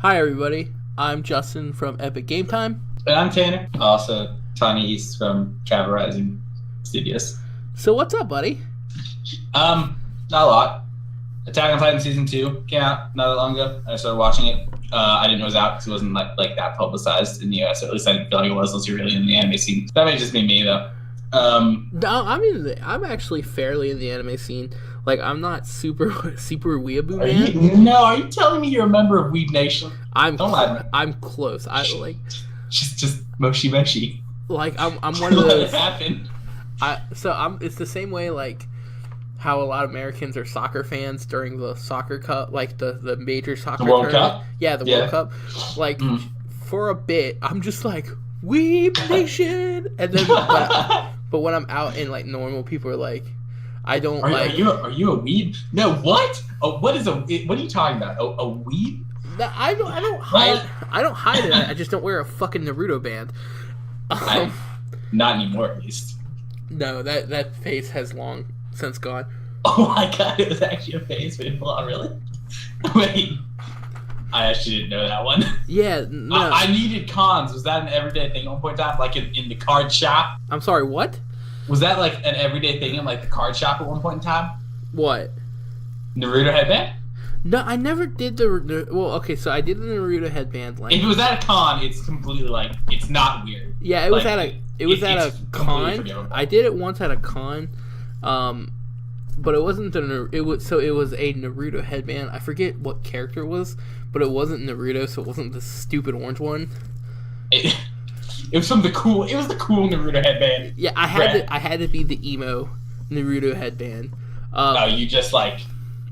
Hi everybody, I'm Justin from Epic Game Time. And I'm Tanner, also Tanyeeast from Travel Rising Studios. So what's up, buddy? Not a lot. Attack on Titan Season 2 came out not that long ago. I started watching it. I didn't know it was out because it wasn't like that publicized in the US. At least I didn't feel like it was unless you're really in the anime scene. That may just be me though. No, I'm actually fairly in the anime scene. Like, I'm not super weeaboo, man. Are you telling me you're a member of Weeb Nation? Don't lie to me. I'm close. I like just moshi moshi. Like I'm one of those. Let it happen. It's the same way like how a lot of Americans are soccer fans during the soccer cup, like the major soccer World tournament. Cup? Yeah, the World Cup. Like for a bit, I'm just like Weeb Nation, and then but when I'm out and like normal people are like, I don't like. Are you a weeb? No, what? Oh, what are you talking about? A weeb? I don't hide. I don't hide it. I just don't wear a fucking Naruto band. Not anymore, at least. No, that phase has long since gone. Oh my god, it was actually a phase for Inflon, really? Wait, I actually didn't know that one. Yeah, no. I needed cons. Was that an everyday thing at one point in time? Like in the card shop? I'm sorry, what? Was that like an everyday thing in like the card shop at one point in time? What? Naruto headband? No, I never did the. Well, okay, so I did the Naruto headband. Like, if it was at a con, it's completely like it's not weird. Yeah, it was at a con. Forgivable. I did it once at a con, but it wasn't it was a Naruto headband. I forget what character it was, but it wasn't Naruto, so it wasn't the stupid orange one. It was the cool Naruto headband. Yeah, I had to be the emo Naruto headband. You just like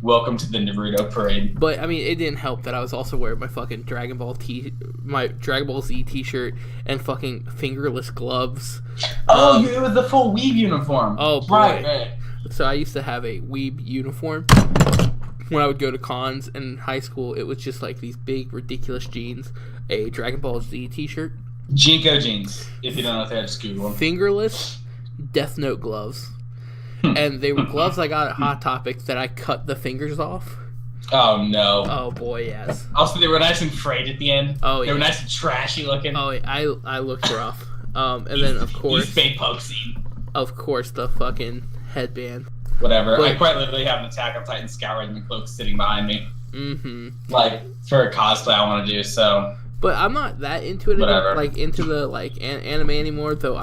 welcome to the Naruto parade. But I mean, it didn't help that I was also wearing my fucking Dragon Ball Z t-shirt and fucking fingerless gloves. It was the full weeb uniform. Oh boy. Right. So I used to have a weeb uniform when I would go to cons in high school. It was just like these big ridiculous jeans, a Dragon Ball Z t-shirt, Jinko jeans. If you don't know what they're, just Google them. Fingerless Death Note gloves. And they were gloves I got at Hot Topic that I cut the fingers off. Oh no. Oh boy, yes. Also, they were nice and frayed at the end. Oh yeah. They were nice and trashy looking. Oh, yeah. I looked rough. And then of course, fake poke scene. Of course, the fucking headband. Whatever. I quite literally have an Attack on Titan Scout Regiment cloak sitting behind me. Mm-hmm. Like for a cosplay I want to do. So. But I'm not that into it. Like into the like anime anymore. Though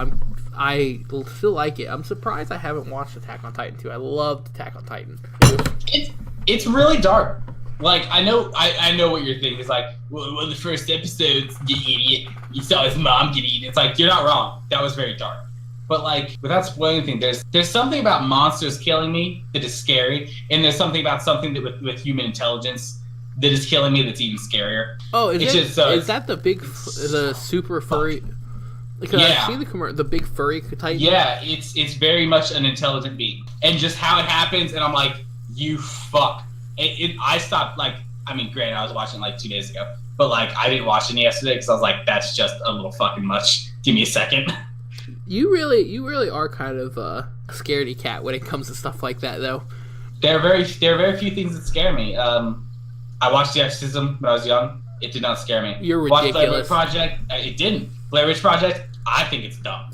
I still like it. I'm surprised I haven't watched Attack on Titan 2. I loved Attack on Titan. It's really dark. Like I know what you're thinking. It's like, well, the first episodes, you idiot. You saw his mom get eaten. It's like you're not wrong. That was very dark. But like without spoiling anything, there's something about monsters killing me that is scary, and there's something about something that with human intelligence that is killing me that's even scarier. Oh, is that the super furry? Because yeah. I've seen the big furry Titan. Yeah, it's very much an intelligent being, and just how it happens, and I'm like, you fuck. I stopped like, I mean, granted, I was watching like 2 days ago, but like I didn't watch any yesterday because I was like, that's just a little fucking much. Give me a second. You really are kind of a scaredy cat when it comes to stuff like that, though. There are very few things that scare me. I watched The Exorcism when I was young. It did not scare me. You're ridiculous. Watched Blair Witch Project. It didn't. Blair Witch Project. I think it's dumb.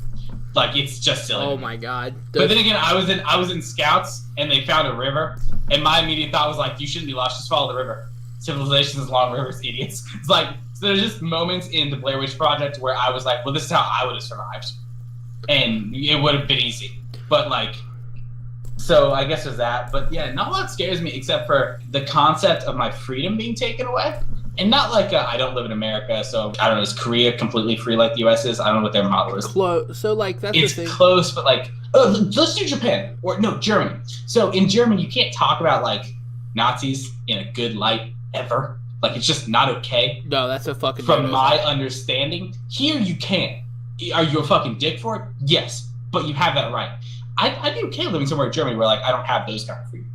Like it's just silly. Oh my god. But then again, I was in Scouts and they found a river, and my immediate thought was like, you shouldn't be lost. Just follow the river. Civilization is long rivers, idiots. It's like so there's just moments in the Blair Witch Project where I was like, well, this is how I would have survived, and it would have been easy. But like. So I guess there's that, but yeah, not a lot scares me except for the concept of my freedom being taken away, and not like I don't live in America, so I don't know. Is Korea completely free like the U.S. is? I don't know what their model is. Close. So like that's it's the thing. Close, but like let's do Japan or no Germany. So in Germany, you can't talk about like Nazis in a good light ever. Like it's just not okay. No, that's a fucking. From my understanding, here you can. Are you a fucking dick for it? Yes, but you have that right. I'd be okay living somewhere in Germany where like I don't have those kind of freedom.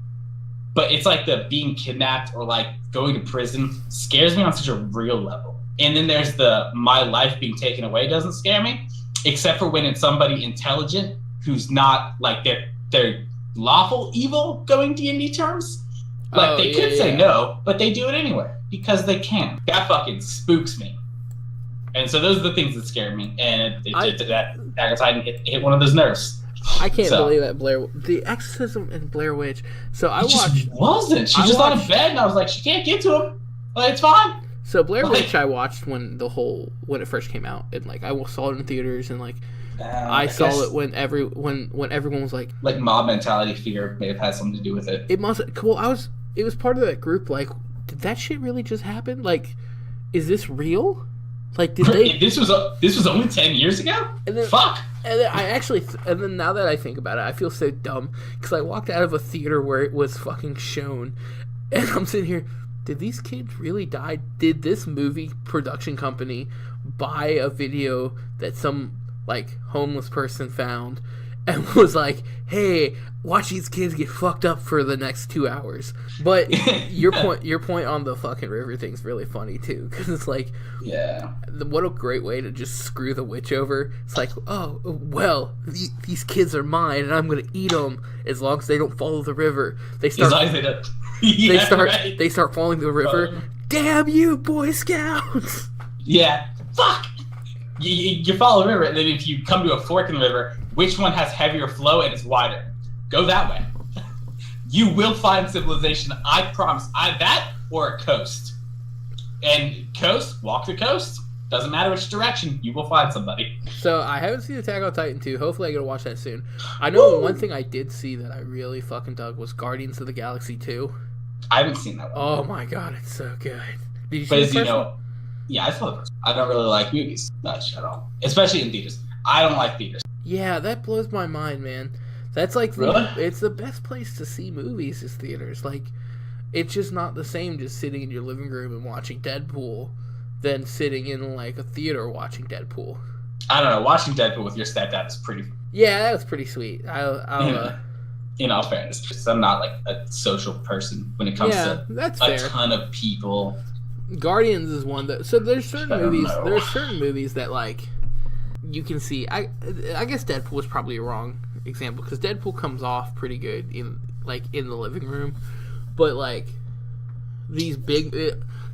But it's like the being kidnapped or like going to prison scares me on such a real level. And then there's the my life being taken away doesn't scare me, except for when it's somebody intelligent who's not like they're lawful evil going D&D terms. Like they could say no, but they do it anyway. because they can. That fucking spooks me. And so those are the things that scare me. And that Attack on Titan hit one of those nerves. I can't believe that the exorcism in Blair Witch. So I watched. Just wasn't. She just on a bed, and I was like, she can't get to him. Like, it's fine. So Blair Witch, I watched when it first came out, and like I saw it in theaters, and like I saw it when everyone was like mob mentality, fear may have had something to do with it. It must. Well, it was part of that group. Like, did that shit really just happen? Like, is this real? Like, did they? This was only 10 years ago. And then, fuck. And then now that I think about it, I feel so dumb because I walked out of a theater where it was fucking shown, and I'm sitting here. Did these kids really die? Did this movie production company buy a video that some like homeless person found and was like, "Hey, watch these kids get fucked up for the next 2 hours"? But your point on the fucking river thing's really funny too, because it's like, yeah, what a great way to just screw the witch over. It's like, oh well, these kids are mine, and I'm gonna eat them as long as they don't follow the river. They start. They start following the river. Damn you, Boy Scouts! Yeah, fuck. You follow the river, and then if you come to a fork in the river, which one has heavier flow and is wider? Go that way. You will find civilization. I promise. That or a coast. And coast, walk the coast. Doesn't matter which direction, you will find somebody. So I haven't seen Attack on Titan 2. Hopefully I get to watch that soon. I know the one thing I did see that I really fucking dug was Guardians of the Galaxy 2. I haven't seen that one. Oh my god, it's so good. Did you see the first one? Yeah, I saw the first one. I don't really like movies much at all. Especially in theaters. I don't like theaters. Yeah, that blows my mind, man. That's like really? It's the best place to see movies is theaters. Like, it's just not the same just sitting in your living room and watching Deadpool than sitting in like a theater watching Deadpool. I don't know. Watching Deadpool with your stepdad is pretty. Yeah, that was pretty sweet. In all fairness, because I'm not like a social person when it comes to a ton of people. Guardians is one that. So there's certain movies. There's certain movies that like you can see. I guess Deadpool is probably a wrong example because Deadpool comes off pretty good in the living room, but like these big,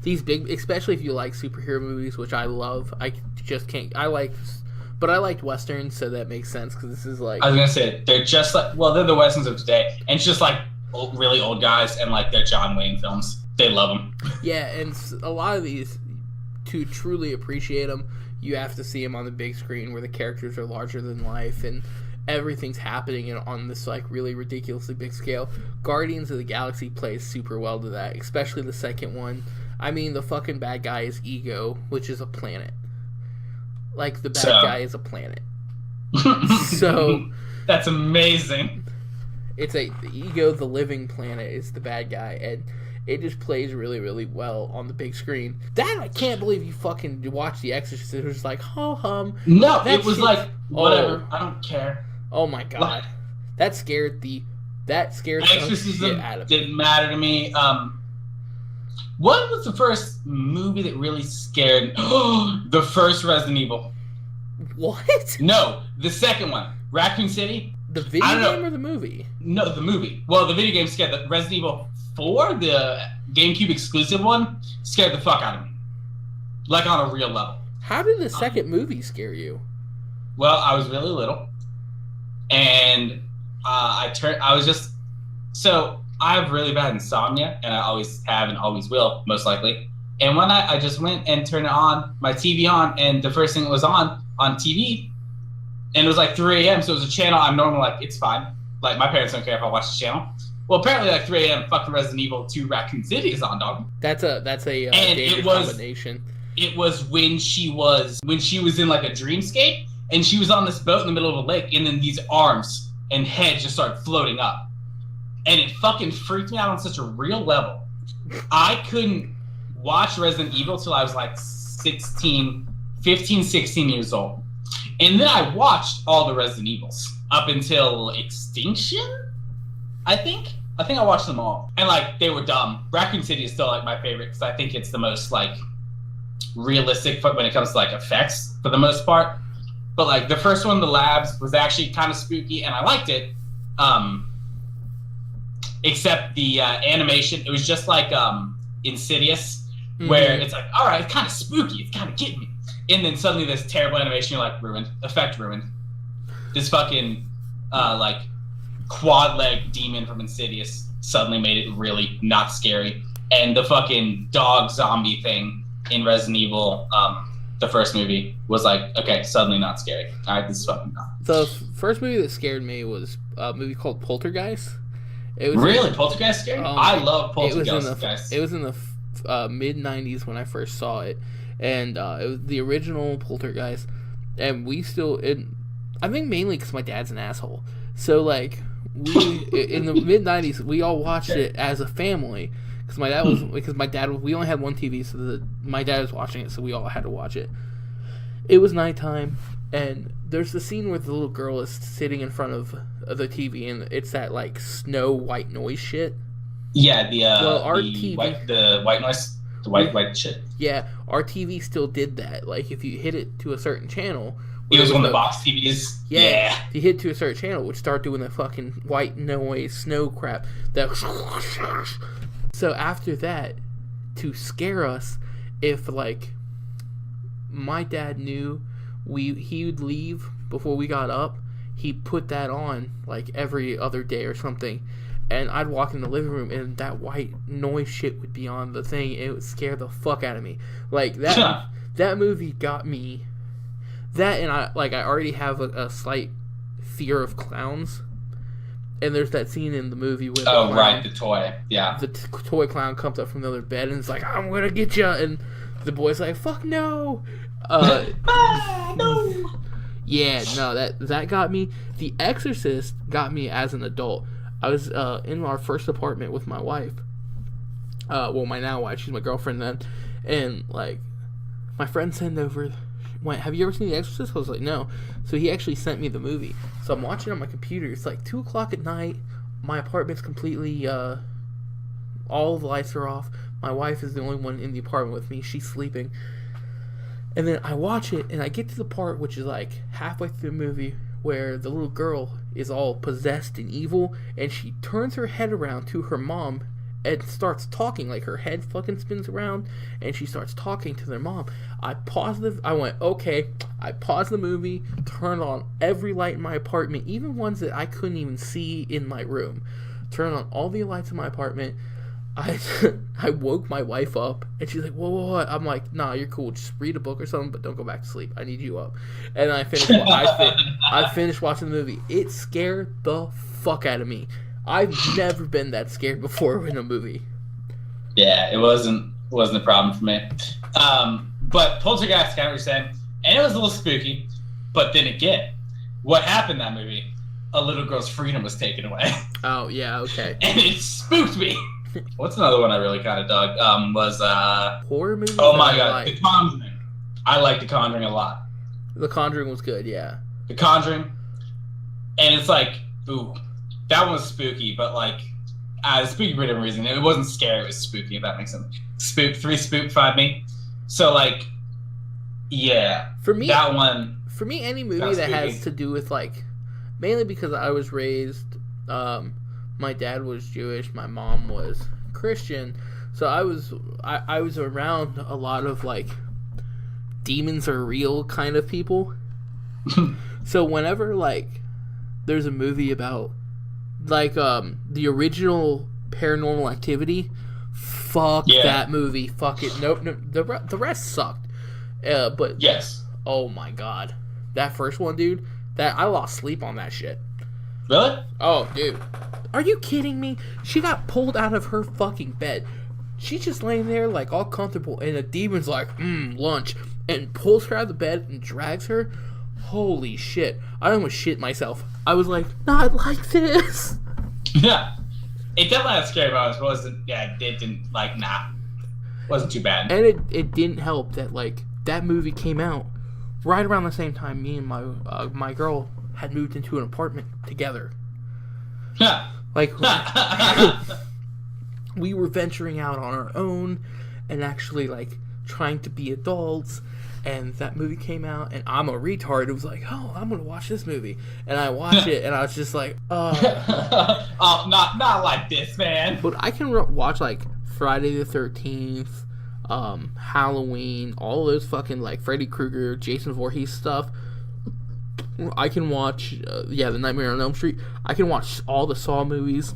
especially if you like superhero movies, which I love. I just can't. But I liked westerns, so that makes sense because this is like. I was gonna say they're just like they're the westerns of today, and it's just like really old guys and like they're John Wayne films. They love them. Yeah, and a lot of these, to truly appreciate them, you have to see them on the big screen where the characters are larger than life and everything's happening on this like really ridiculously big scale. Guardians of the Galaxy plays super well to that, especially the second one. I mean, the fucking bad guy is Ego, which is a planet. Like, the bad guy is a planet. So that's amazing. It's Ego, the living planet, is the bad guy, and it just plays really, really well on the big screen. That I can't believe you fucking watched The Exorcist. It was like, ho hum. No, it was like whatever. I don't care. Oh my god, that scared the Exorcism out of me. Didn't matter to me. What was the first movie that really scared? The first Resident Evil. What? No, the second one, Raccoon City. The video game or the movie? No, the movie. Well, the video game scared the Resident Evil 4, the GameCube exclusive one, scared the fuck out of me. Like on a real level. How did the second movie scare you? Well, I was really little, and I have really bad insomnia, and I always have and always will, most likely. And one night, I just went and turned my TV on, and the first thing that was on TV, and it was like 3 a.m., so it was a channel I'm normally like, it's fine. Like, my parents don't care if I watch the channel. Well, apparently, like 3 a.m., fucking Resident Evil 2 Raccoon City is on, dog. That's a dangerous combination. It was when she was in like a dreamscape, and she was on this boat in the middle of a lake, and then these arms and head just started floating up. And it fucking freaked me out on such a real level. I couldn't watch Resident Evil till I was like 15, 16 years old. And then I watched all the Resident Evils up until Extinction, I think. I think I watched them all. And like, they were dumb. Raccoon City is still like my favorite because I think it's the most like realistic when it comes to like effects for the most part. But like the first one, The Labs, was actually kind of spooky and I liked it. Except the animation, it was just like Insidious, where it's like, all right, it's kind of spooky, it's kind of getting me, and then suddenly this terrible animation, you're like, ruined, effect ruined. This fucking like quad leg demon from Insidious suddenly made it really not scary, and the fucking dog zombie thing in Resident Evil, the first movie, was like, okay, suddenly not scary. All right, this is fucking dumb. The first movie that scared me was a movie called Poltergeist. It was really Poltergeist scary? I love Poltergeist. It was in the mid '90s when I first saw it, and it was the original Poltergeist. And we still, I think mainly because my dad's an asshole. So like we in the mid '90s, we all watched it as a family. Because my dad we only had one TV, so my dad was watching it, so we all had to watch it. It was nighttime, and there's the scene where the little girl is sitting in front of the TV, and it's that like snow white noise shit. Yeah, our TV, the white noise, the white shit. Yeah, our TV still did that. Like if you hit it to a certain channel. It was one of the box TVs. Yeah. If you hit to a certain channel, it would start doing the fucking white noise snow crap. So after that, to scare us, if like my dad knew he would leave before we got up, he put that on like every other day or something, and I'd walk in the living room and that white noise shit would be on the thing. It would scare the fuck out of me. Like that that movie got me. That, and I already have a slight fear of clowns. And there's that scene in the movie where the toy, yeah, the toy clown comes up from the other bed and is like, "I'm gonna get you," and the boy's like, "Fuck no." No. Yeah, no, that got me. The Exorcist got me as an adult. I was in our first apartment with my wife. Well, my now wife, she's my girlfriend then, and like my friend sent over. Went, have you ever seen The Exorcist? I was like, no. So he actually sent me the movie. So I'm watching it on my computer. It's like 2 o'clock at night. My apartment's completely, all the lights are off. My wife is the only one in the apartment with me. She's sleeping. And then I watch it, and I get to the part which is like halfway through the movie where the little girl is all possessed and evil, and she turns her head around to her mom and starts talking, like her head fucking spins around, and she starts talking to their mom. I went, okay. I paused the movie, turned on every light in my apartment, even ones that I couldn't even see in my room. Turned on all the lights in my apartment. I woke my wife up, and she's like, what? I'm like, nah, you're cool. Just read a book or something, but don't go back to sleep. I need you up. And I finished watching the movie. It scared the fuck out of me. I've never been that scared before in a movie. Yeah, it wasn't a problem for me. But Poltergeist, kind of what you're saying, and it was a little spooky. But then again, what happened in that movie? A little girl's freedom was taken away. Oh yeah, okay. And it spooked me. What's another one I really kind of dug? Was horror movie. Oh my god, The Conjuring. I like The Conjuring a lot. The Conjuring was good, yeah. The Conjuring, and it's like, ooh, that one was spooky, but like, spooky for a different reason. It wasn't scary; it was spooky. If that makes sense. Spooked me. So like, yeah. For me, that one. For me, any movie that has to do with like, mainly because I was raised. My dad was Jewish, my mom was Christian, so I was around a lot of like demons are real kind of people. So whenever like there's a movie about like the original Paranormal Activity, fuck that movie, fuck it, nope, the rest sucked. But yes, oh my god, that first one, dude, that I lost sleep on that shit. Really? Oh, dude. Are you kidding me? She got pulled out of her fucking bed. She's just laying there, like, all comfortable, and a demon's like, lunch, and pulls her out of the bed and drags her. Holy shit. I almost shit myself. I was like, not like this. Yeah. It definitely had scary moments, but it didn't, like, nah. Wasn't too bad. And it didn't help that, like, that movie came out right around the same time me and my girl had moved into an apartment together. Like, we were venturing out on our own and actually, like, trying to be adults, and that movie came out, and I'm a retard. It was like, oh, I'm gonna watch this movie. And I watched it, and I was just like, oh, not like this, man. But I can watch, like, Friday the 13th, Halloween, all those fucking like Freddy Krueger, Jason Voorhees stuff. I can watch, the Nightmare on Elm Street. I can watch all the Saw movies.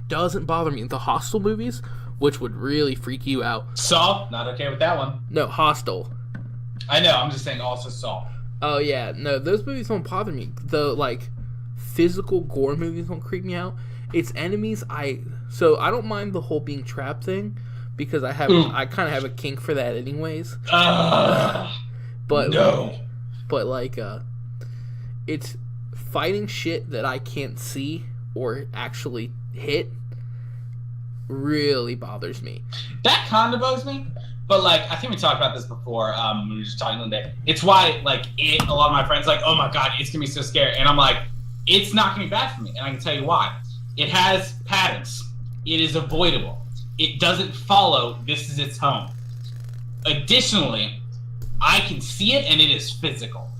Doesn't bother me. The Hostel movies, which would really freak you out. Saw, not okay with that one. No, Hostel. I know. I'm just saying. Also Saw. Oh yeah, no, those movies don't bother me. The like physical gore movies don't creep me out. It's enemies. I don't mind the whole being trapped thing because I kind of have a kink for that anyways. But no. But like it's fighting shit that I can't see or actually hit really bothers me. That kind of bugs me. But like, I think we talked about this before. When we were just talking one day. It's why like a lot of my friends are like, oh my god, it's gonna be so scary, and I'm like, it's not gonna be bad for me, and I can tell you why. It has patterns. It is avoidable. It doesn't follow. This is its home. Additionally, I can see it, and it is physical.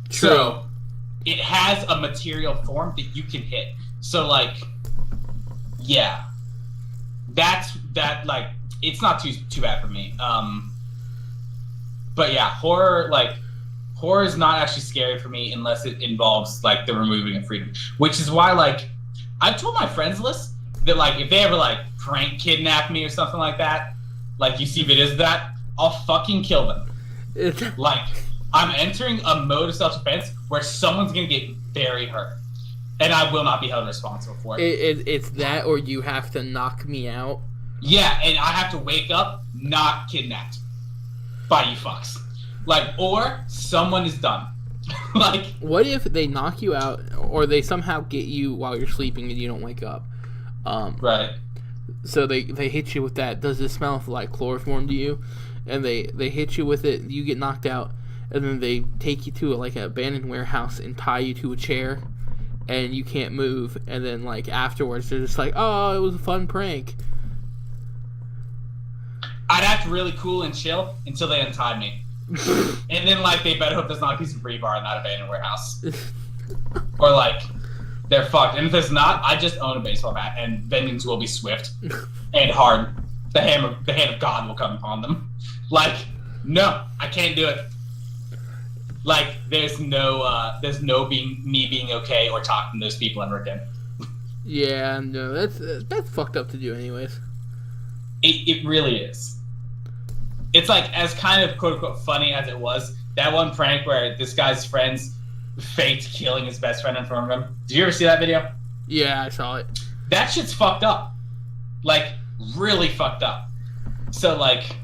True. So it has a material form that you can hit. So like, yeah, that like. It's not too bad for me. But yeah, horror is not actually scary for me unless it involves like the removing of freedom. Which is why like I've told my friends list that like if they ever like prank kidnap me or something like that, like you see videos of that, I'll fucking kill them. Like I'm entering a mode of self-defense where someone's gonna get very hurt. And I will not be held responsible for it. It's that or you have to knock me out. Yeah, and I have to wake up not kidnapped by you fucks. Like, or someone is done. Like, what if they knock you out or they somehow get you while you're sleeping and you don't wake up? Right. So they hit you with that. Does it smell like chloroform to you? And they hit you with it. You get knocked out, and then they take you to like an abandoned warehouse and tie you to a chair, and you can't move. And then like afterwards, they're just like, "Oh, it was a fun prank." I'd act really cool and chill until they untie me. And then, like, they better hope there's not a piece of rebar in that abandoned warehouse. Or, like, they're fucked. And if there's not, I just own a baseball bat, and vengeance will be swift and hard. The hand of God will come upon them. Like, no, I can't do it. Like, there's no me being okay or talking to those people ever again. Yeah, no, that's fucked up to do anyways. It really is. It's like, as kind of quote-unquote funny as it was, that one prank where this guy's friends faked killing his best friend in front of him. Did you ever see that video? Yeah, I saw it. That shit's fucked up. Like, really fucked up. So, like...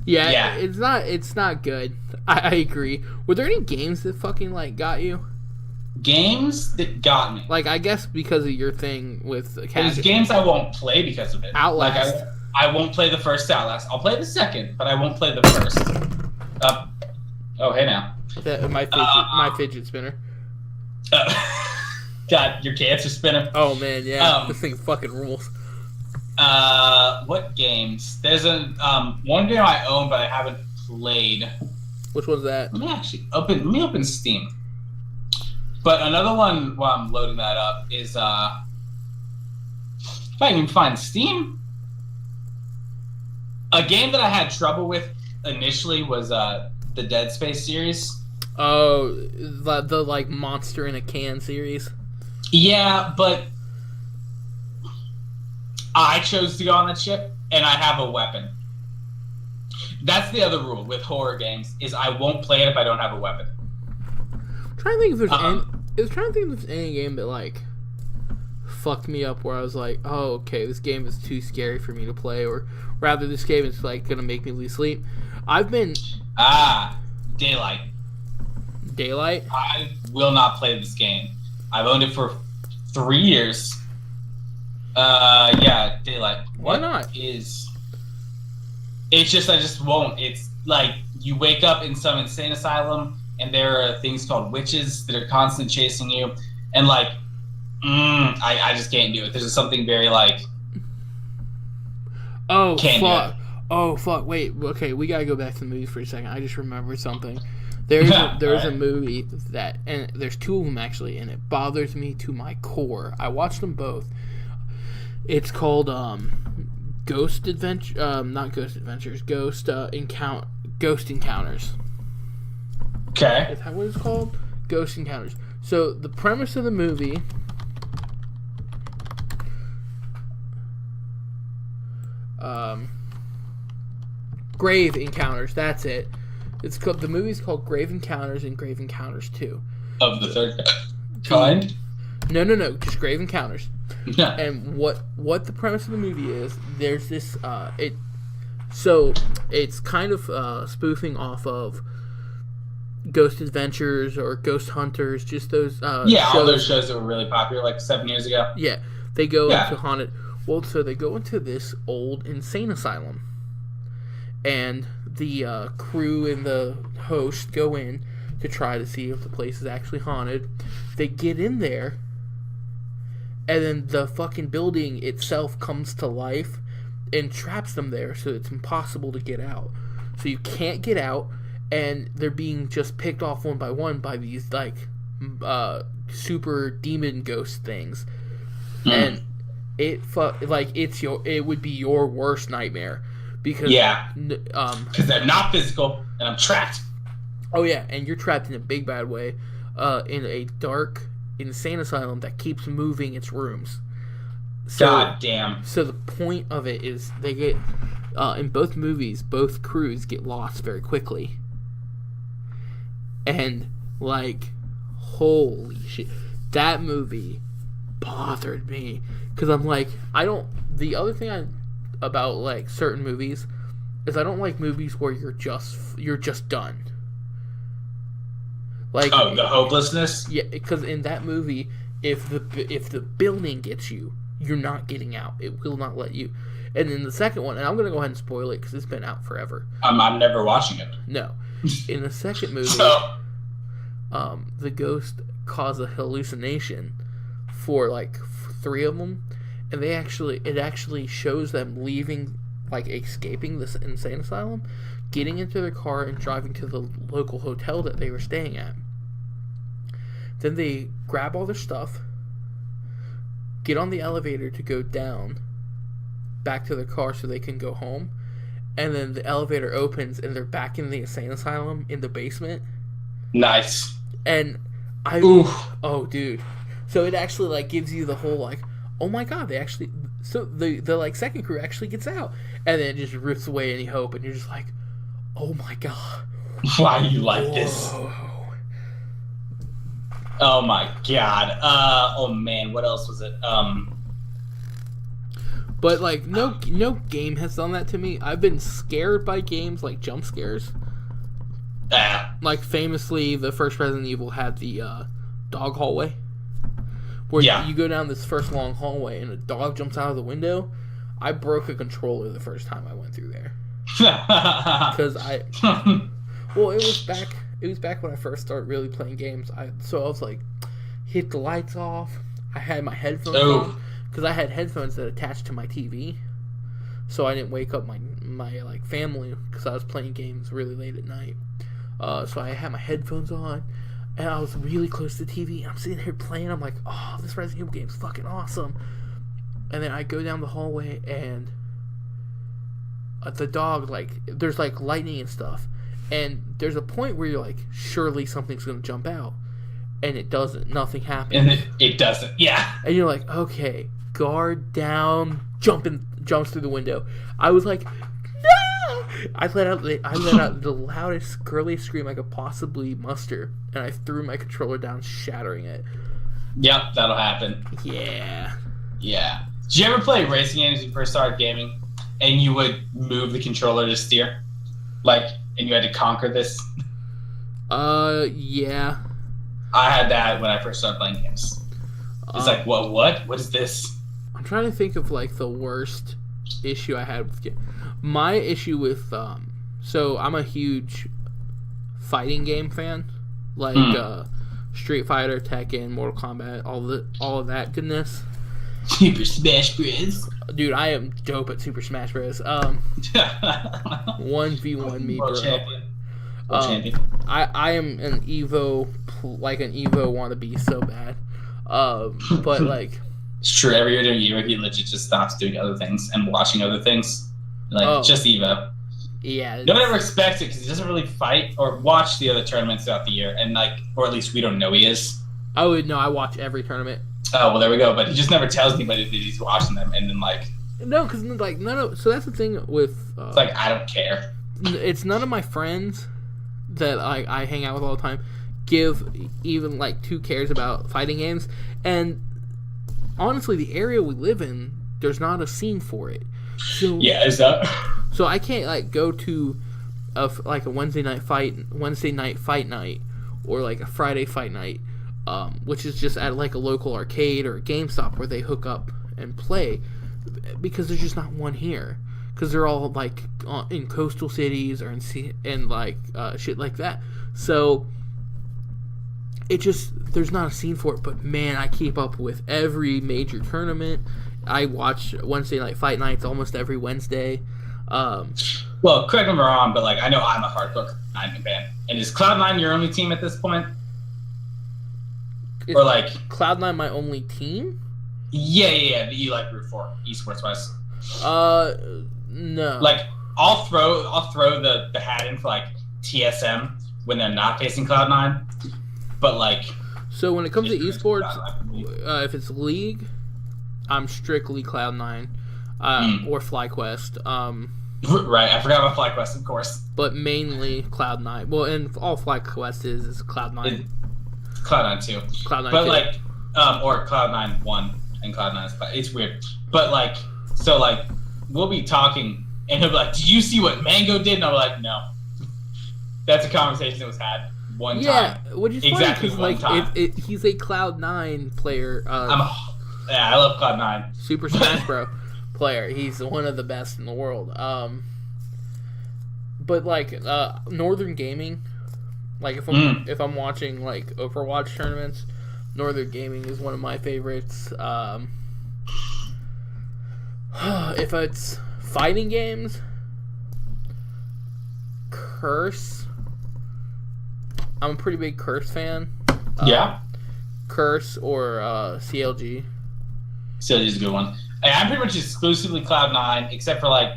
Yeah. It's not good. I agree. Were there any games that fucking, like, got you? Games that got me? Like, I guess because of your thing with... There's games I won't play because of it. Outlast. Like, I won't play the first Outlast. I'll play the second, but I won't play the first. Oh, hey now. My fidget spinner. God, your cancer spinner. Oh man, yeah. This thing fucking rules. What games? There's one game I own but I haven't played. Which one's that? Let me open Steam. But another one while I'm loading that up is if I can even find Steam. A game that I had trouble with initially was the Dead Space series. Oh, the like monster in a can series. Yeah, but I chose to go on that ship, and I have a weapon. That's the other rule with horror games: is I won't play it if I don't have a weapon. I'm trying to think if there's any game that like fucked me up where I was like, oh, okay, this game is too scary for me to play, or rather, this game is like gonna make me lose sleep. I've been Daylight. Daylight? I will not play this game. I've owned it for 3 years. Yeah, Daylight. Why not? It's just I just won't. It's like you wake up in some insane asylum, and there are things called witches that are constantly chasing you, and like, I just can't do it. There's just something very like. Oh fuck! Oh fuck! Wait. Okay, we gotta go back to the movie for a second. I just remembered something. There's a movie that, and there's two of them actually, and it bothers me to my core. I watched them both. It's called Ghost Adventure, not Ghost Adventures, Ghost Encounters. Okay. Is that what it's called? Ghost Encounters. So the premise of the movie. Grave Encounters. That's it. It's called. The movie's called Grave Encounters and Grave Encounters 2. Of the third kind? No. Just Grave Encounters. Yeah. And what the premise of the movie is? There's this. So it's kind of spoofing off of Ghost Adventures or Ghost Hunters. Just those. Shows. All those shows that were really popular like 7 years ago. Yeah, they go into haunted. Well, so they go into this old insane asylum. And the crew and the host go in to try to see if the place is actually haunted. They get in there, and then the fucking building itself comes to life and traps them there, so it's impossible to get out. So you can't get out, and they're being just picked off one by these, like, super demon ghost things. And it would be your worst nightmare. Because they're not physical, and I'm trapped. Oh yeah, and you're trapped in a big bad way, in a dark, insane asylum that keeps moving its rooms. So, God damn. So the point of it is they get, in both movies, both crews get lost very quickly. And, like, holy shit. That movie bothered me. Because I'm like, the other thing about, like, certain movies is I don't like movies where you're just done. Like, the hopelessness? Yeah, because in that movie, if the building gets you, you're not getting out. It will not let you. And in the second one, and I'm going to go ahead and spoil it because it's been out forever. I'm never watching it. No. In the second movie, the ghost cause a hallucination for, like, 3 of them. And it actually shows them leaving, like, escaping this insane asylum, getting into their car and driving to the local hotel that they were staying at. Then they grab all their stuff, get on the elevator to go down back to their car so they can go home, and then the elevator opens and they're back in the insane asylum in the basement. Nice. And oh dude. So it actually, like, gives you the whole, like, oh my god, the like second crew actually gets out, and then it just rips away any hope, and you're just like, oh my god, why are you like this? Oh my god. Oh man, what else was it? But, like, no game has done that to me. I've been scared by games like jump scares. Like, famously, the first Resident Evil had the dog hallway. Where you go down this first long hallway and a dog jumps out of the window. I broke a controller the first time I went through there. Because well, it was back when I first started really playing games. So I was like, hit the lights off. I had my headphones on because I had headphones that attached to my TV, so I didn't wake up my like family because I was playing games really late at night. So I had my headphones on. And I was really close to the TV, and I'm sitting here playing. I'm like, oh, this Resident Evil game's fucking awesome. And then I go down the hallway, and the dog, like, there's, like, lightning and stuff. And there's a point where you're like, surely something's going to jump out. And it doesn't. Nothing happens. And it doesn't, yeah. And you're like, okay, guard down, jumps through the window. I was like, no! I let out the loudest, girliest scream I could possibly muster, and I threw my controller down, shattering it. Yep, that'll happen. Yeah. Yeah. Did you ever play racing games when you first started gaming, and you would move the controller to steer? Like, and you had to conquer this? Yeah. I had that when I first started playing games. It's like, what? What is this? I'm trying to think of, like, the worst issue I had with games. My issue with, so I'm a huge fighting game fan, like Street Fighter, Tekken, Mortal Kombat, all of that goodness. Super Smash Bros. Dude, I am dope at Super Smash Bros. 1v1 me, bro. Champion. I am an Evo wannabe so bad. But like, It's true. Every year he legit just stops doing other things and watching other things, like just Evo. Yeah. No one ever expects it because he doesn't really fight or watch the other tournaments throughout the year, and like, or at least we don't know he is. Oh no, I watch every tournament. Oh well, there we go. But he just never tells anybody that he's watching them, and then like. No, because like no. So that's the thing with. It's like I don't care. It's none of my friends that I hang out with all the time give even like 2 cares about fighting games, and honestly, the area we live in, there's not a scene for it. So, yeah, is that? So I can't like go to a Wednesday night fight night, or like a Friday fight night, which is just at like a local arcade or a GameStop where they hook up and play, because there's just not one here. Because they're all like in coastal cities or in like shit like that. So there's not a scene for it. But man, I keep up with every major tournament. I watch Wednesday night fight nights almost every Wednesday. Well, correct me if I'm wrong, but like I know I'm a hardcore Cloud9 fan. And is Cloud9 your only team at this point? Or like Cloud9 my only team? Yeah. That you like root for esports wise. No. Like I'll throw the hat in for like TSM when they're not facing Cloud9, but like. So when it comes to esports, if it's League, I'm strictly Cloud9, or FlyQuest. Right, I forgot about FlyQuest, of course. But mainly Cloud9. Well, and all FlyQuest is Cloud9. Cloud9 too. Cloud9 but too. Like, or Cloud9 1 and Cloud9 is it's weird. But like, so like, we'll be talking, and he'll be like, "Did you see what Mango did?" And I'm like, "No." That's a conversation that was had one time. Yeah, which is exactly funny because like he's a Cloud9 player. I love Cloud9. Super Smash Bros. Player. He's one of the best in the world. But like Northern Gaming, like if I'm watching like Overwatch tournaments, Northern Gaming is one of my favorites. If it's fighting games, Curse. I'm a pretty big Curse fan. Yeah. Curse or CLG. CLG is a good one. I'm pretty much exclusively Cloud9, except for like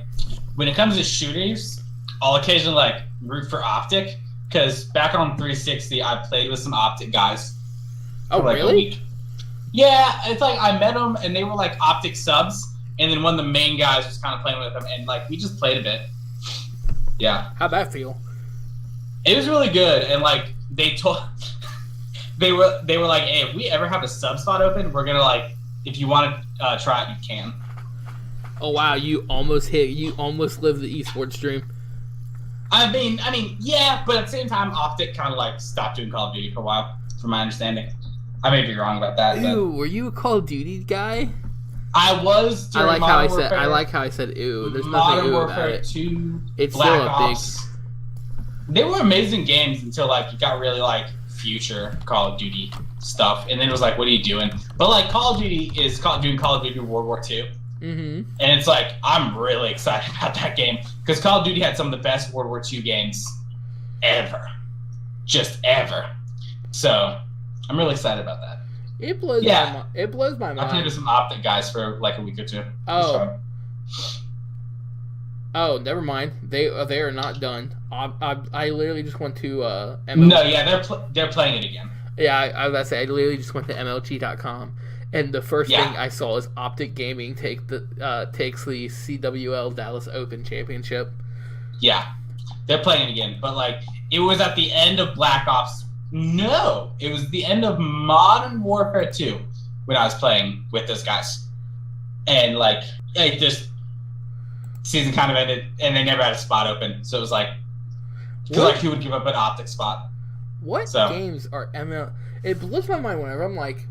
when it comes to shooters, I'll occasionally like root for Optic, because back on 360 I played with some Optic guys. Oh, for like really? A week. Yeah, it's like I met them and they were like Optic subs, and then one of the main guys was kind of playing with them, and like we just played a bit. Yeah. How'd that feel? It was really good, and like they were like, "Hey, if we ever have a sub spot open, we're gonna like, if you want to try it, you can." Oh wow, you almost lived the esports dream. I mean, yeah, but at the same time, Optic kind of like stopped doing Call of Duty for a while, from my understanding. I may be wrong about that. Ew, were you a Call of Duty guy? I was. During I like how I said ew. There's nothing ew about it. 2, it's Black still a Ops. They were amazing games until like you got really like future Call of Duty stuff, and then it was like, what are you doing? But like Call of Duty is doing Call of Duty World War II. And it's like, I'm really excited about that game, because Call of Duty had some of the best World War II games ever. Just ever. So, I'm really excited about that. It blows my mind. I played with some Optic guys for like a week or two. Oh, never mind. They are not done. I literally just went to MLG. No, yeah, they're playing it again. Yeah, I was about to say, I literally just went to MLG.com. And the first thing I saw is Optic Gaming takes the CWL Dallas Open Championship. Yeah, they're playing it again. But like, it was at the end of Black Ops. No, it was the end of Modern Warfare 2 when I was playing with those guys. And like, it just season kind of ended, and they never had a spot open. So it was like, because like, who would give up an Optic spot? What games are ML? It blows my mind whenever I'm like,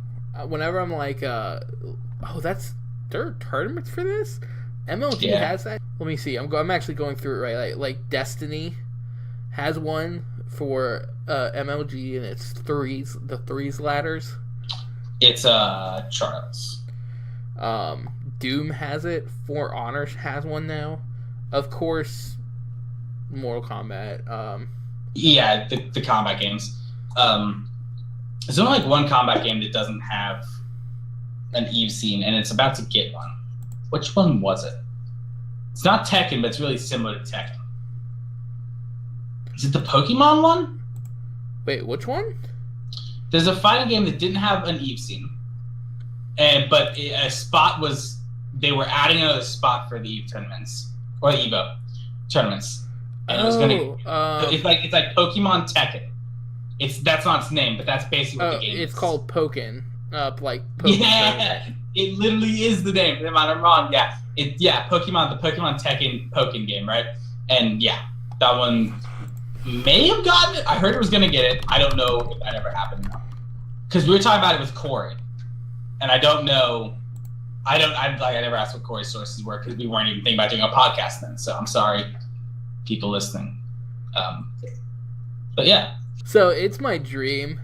oh, there are tournaments for this? MLG has that? Let me see. I'm actually going through it right. Like Destiny has one for MLG, and it's the threes ladders. It's Charles. Doom has it. For Honor has one now. Of course, Mortal Kombat. Yeah, the combat games. There's only like one combat game that doesn't have an Eve scene, and it's about to get one. Which one was it? It's not Tekken, but it's really similar to Tekken. Is it the Pokemon one? Wait, which one? There's a fighting game that didn't have an Eve scene, but a spot was. They were adding another spot for the Eve tournaments or the Evo tournaments, and it was gonna. It's like Pokemon Tekken. That's not its name, but that's basically what the game is. It's called Pokken. Like Pokken. Yeah, it literally is the name. Am I wrong? Yeah, Pokemon, the Pokemon Tekken Pokken game, right? And yeah, that one may have gotten it. I heard it was gonna get it. I don't know if that ever happened because we were talking about it with Corey, and I don't know. I never asked what Corey's sources were because we weren't even thinking about doing a podcast then. So I'm sorry, people listening. But yeah. So it's my dream.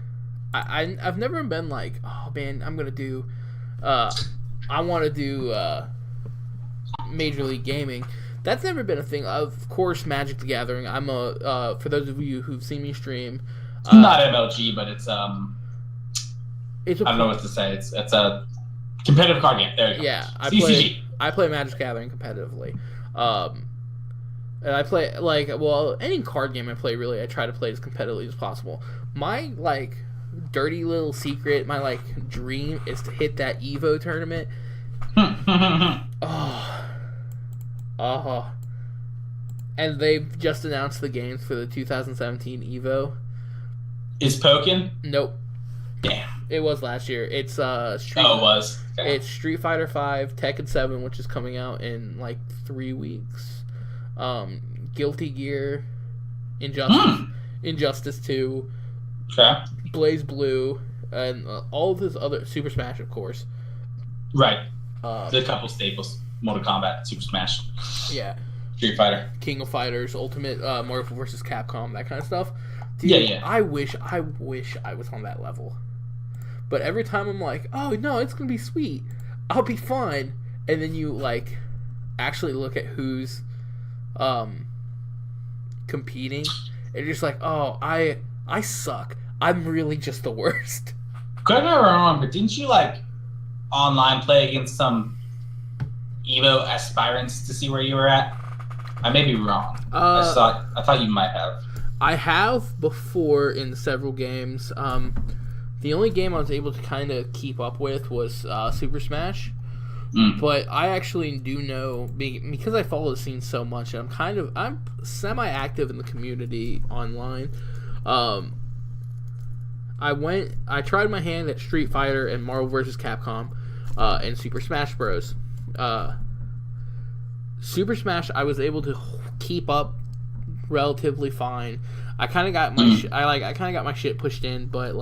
I've never been like, oh man, I'm gonna do. I want to do Major League Gaming. That's never been a thing. Of course, Magic the Gathering. I'm for those of you who've seen me stream. Not MLG, but it's I don't know what to say. It's a competitive card game. There you go. Yeah, CCG. I play Magic the Gathering competitively. And I play any card game I play really I try to play as competitively as possible. My dirty little secret, my dream is to hit that Evo tournament. And they've just announced the games for the 2017 Evo. Is Pokken? Nope. Damn. It was last year. It's it was. Okay. It's Street Fighter 5, Tekken 7, which is coming out in 3 weeks. Guilty Gear, Injustice 2, okay. Blaze Blue, and all of his other Super Smash, of course. Right. The couple staples: Mortal Kombat, Super Smash. Yeah. Street Fighter, King of Fighters, Ultimate, Marvel vs. Capcom, that kind of stuff. Dude, yeah. I wish I was on that level. But every time I'm like, oh no, it's gonna be sweet, I'll be fine, and then you actually look at who's competing, and you're just like, oh, I suck. I'm really just the worst. Correct me if I'm wrong, but didn't you online play against some Evo aspirants to see where you were at? I may be wrong. I thought you might have. I have before in several games. The only game I was able to kind of keep up with was Super Smash. But I actually do know, because I follow the scene so much, I'm semi-active in the community online. I tried my hand at Street Fighter and Marvel vs. Capcom, and Super Smash Bros. Super Smash, I was able to keep up relatively fine. I kind of got my shit pushed in, but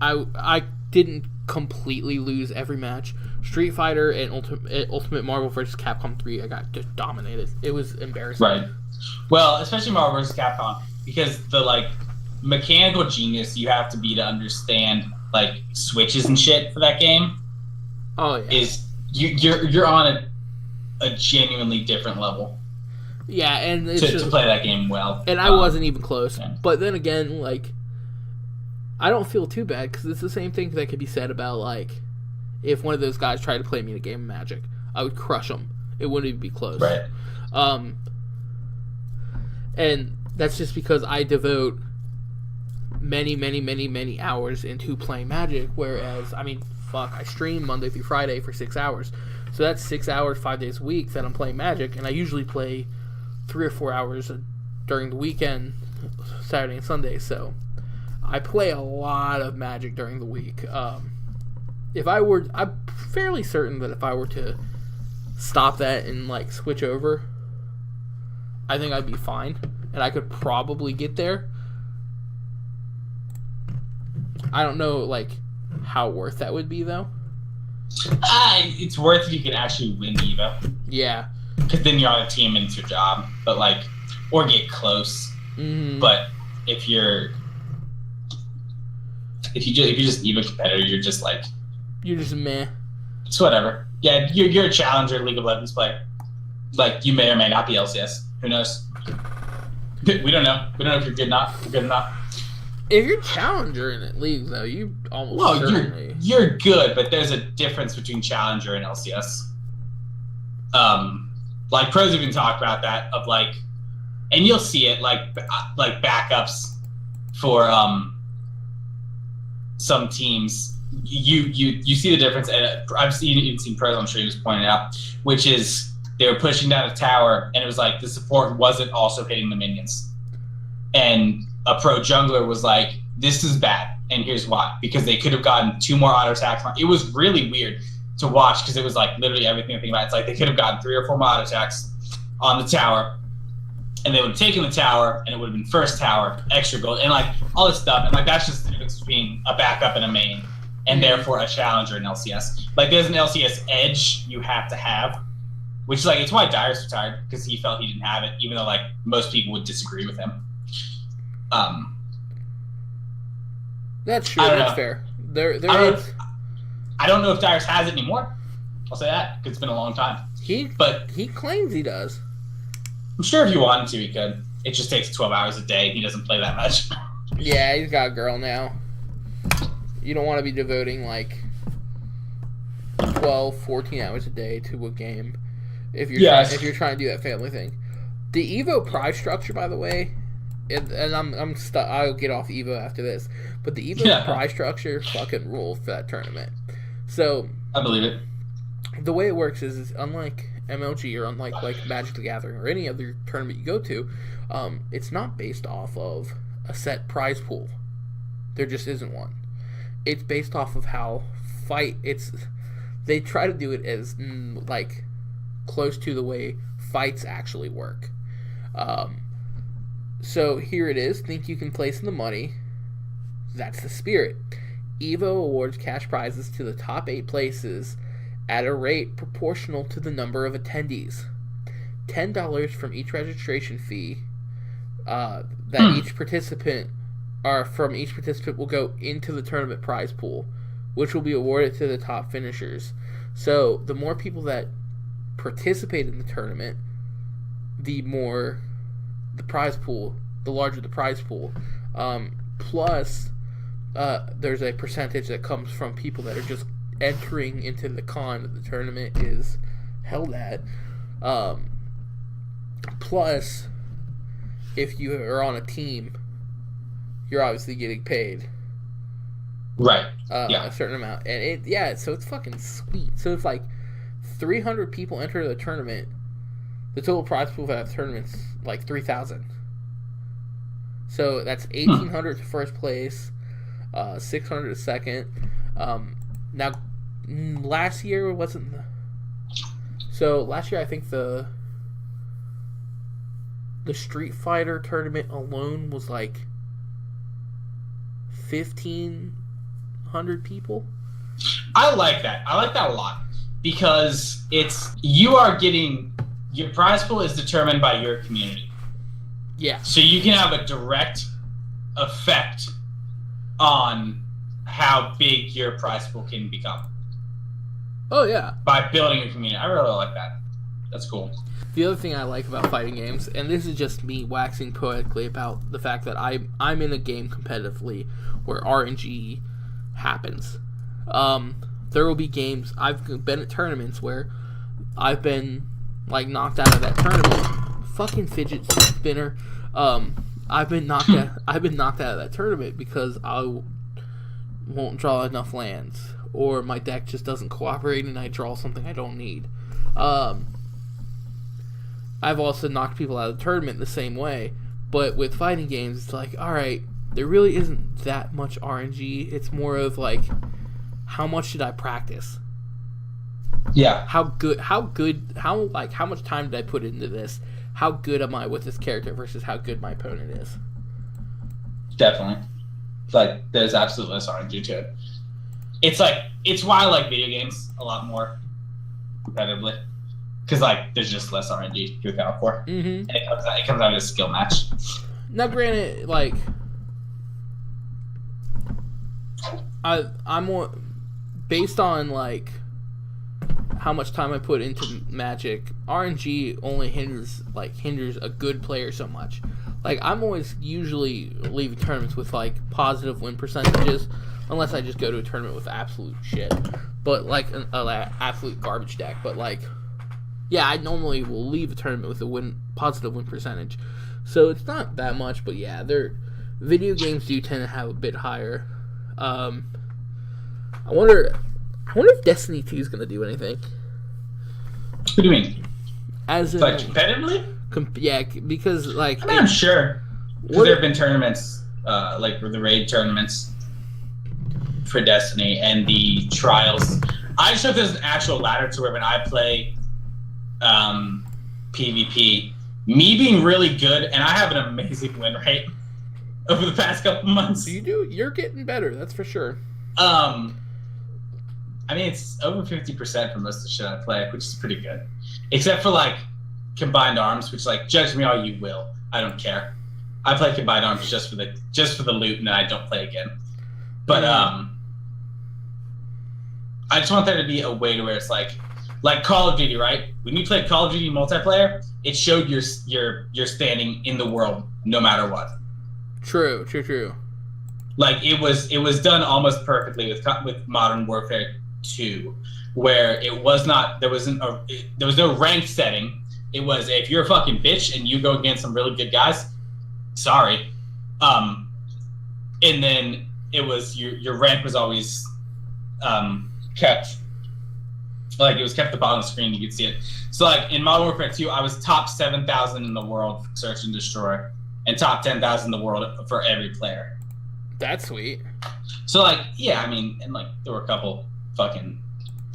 I didn't completely lose every match. Street Fighter and Ultimate Marvel vs. Capcom 3, I got just dominated. It was embarrassing. Right. Well, especially Marvel vs. Capcom, because the mechanical genius you have to be to understand switches and shit for that game. Oh yeah. Is you're on a genuinely different level. Yeah, and it's to play that game well. And I wasn't even close. Yeah. But then again, I don't feel too bad because it's the same thing that could be said about if one of those guys tried to play me in a game of Magic, I would crush them. It wouldn't even be close. Right. And that's just because I devote many, many, many, many hours into playing Magic. Whereas, I stream Monday through Friday for 6 hours. So that's 6 hours, 5 days a week that I'm playing Magic, and I usually play 3 or 4 hours during the weekend, Saturday and Sunday. So I play a lot of Magic during the week. I'm fairly certain that if I were to stop that and switch over, I think I'd be fine, and I could probably get there. I don't know how worth that would be though. It's worth if you can actually win Evo. Yeah. Because then you're on a team and it's your job, but or get close. Mm-hmm. But if you're just Evo competitor, you're just meh. It's whatever. Yeah, you're a challenger League of Legends player. You may or may not be LCS. Who knows? We don't know. We don't know if you're good enough. If you're challenger in it league though, you almost certainly you're good, but there's a difference between challenger and LCS. Like pros even talk about that of like, and you'll see it like backups for some teams. You see the difference, and I've even seen pros on streams point it out, which is they were pushing down a tower, and it was like the support wasn't also hitting the minions, and a pro jungler was like, "This is bad, and here's why: because they could have gotten 2 more auto attacks." It was really weird to watch because it was like literally everything I think about. It's like they could have gotten 3 or 4 more auto attacks on the tower, and they would have taken the tower, and it would have been first tower, extra gold, and like all this stuff. And like that's just the difference between a backup and a main, and therefore a challenger in LCS. Like there's an LCS edge you have to have, which is like it's why Dyer's retired, because he felt he didn't have it, even though like most people would disagree with him. That's true. That's fair. I don't know if Dyer's has it anymore. I'll say that because it's been a long time. He claims he does. I'm sure if you wanted to, he could. It just takes 12 hours a day. He doesn't play that much. Yeah, he's got a girl now. You don't want to be devoting like 12, 14 hours a day to a game if you're trying to do that family thing. The Evo prize structure, by the way, and I'll get off Evo after this, but the Evo prize structure fucking rules for that tournament. So I believe it. The way it works is unlike MLG or unlike like Magic the Gathering or any other tournament you go to, it's not based off of a set prize pool. There just isn't one. It's based off of how they try to do it as like close to the way fights actually work. So here it is. Think you can place in the money. That's the spirit. Evo awards cash prizes to the top 8 places at a rate proportional to the number of attendees. $10 from each registration fee each participant will go into the tournament prize pool, which will be awarded to the top finishers. So the more people that participate in the tournament, the more the prize pool, the larger the prize pool. Plus, there's a percentage that comes from people that are just entering into the con that the tournament is held at. Plus, if you are on a team, you're obviously getting paid. Right. A certain amount. And so it's fucking sweet. So if like 300 people enter the tournament, the total prize pool for that tournament's like 3,000. So that's 1,800 to first place, 600 to second. Now, last year wasn't. So last year I think the Street Fighter tournament alone was like 1,500 people. I like that. I like that a lot because you are getting your prize pool is determined by your community. Yeah. So you can have a direct effect on how big your prize pool can become. Oh yeah. By building a community. I really like that. That's cool. The other thing I like about fighting games, and this is just me waxing poetically about the fact that I'm in a game competitively where RNG happens. There will be games, I've been at tournaments where I've been like knocked out of that tournament. Fucking fidget spinner. I've been knocked out of that tournament because I won't draw enough lands, or my deck just doesn't cooperate and I draw something I don't need. I've also knocked people out of the tournament the same way, but with fighting games, it's like, alright, there really isn't that much RNG. It's more of like, how much did I practice? Yeah. How much time did I put into this? How good am I with this character versus how good my opponent is? Definitely. It's like, there's absolutely less RNG to it. It's why I like video games a lot more competitively. Because, like, there's just less RNG to account for. Mm-hmm. And it comes out as a skill match. Now, granted, like, I'm more based on, like, how much time I put into Magic. RNG only hinders a good player so much. Like, I'm always usually leaving tournaments with, like, positive win percentages, unless I just go to a tournament with absolute shit. But, like, an absolute garbage deck. But, like, yeah, I normally will leave a tournament with a positive win percentage. So, it's not that much, but, yeah, video games do tend to have a bit higher. I wonder if Destiny 2 is going to do anything. What do you mean? As in, like, competitively? Yeah, because, like... I mean, I'm sure. Because there have been tournaments, like the raid tournaments for Destiny and the trials. I just know if there's an actual ladder to where when I play PvP, me being really good, and I have an amazing win rate over the past couple months. You're getting better, that's for sure. I mean, it's over 50% for most of the shit I play, which is pretty good. Except for, like, Combined Arms, which, like, judge me all you will. I don't care. I play Combined Arms just for the loot, and then I don't play again. But I just want there to be a way to where it's like Call of Duty, right? When you played Call of Duty multiplayer, it showed your standing in the world no matter what. True. Like, it was done almost perfectly with Modern Warfare 2, where there was no ranked setting. It was, if you're a fucking bitch and you go against some really good guys, sorry. And then it was your rank was always kept, like, it was kept at the bottom of the screen. You could see it. So, like, in Modern Warfare 2, I was top 7,000 in the world for Search and Destroy, and top 10,000 in the world for every player. That's sweet. So, like, yeah, I mean, and, like, there were a couple fucking,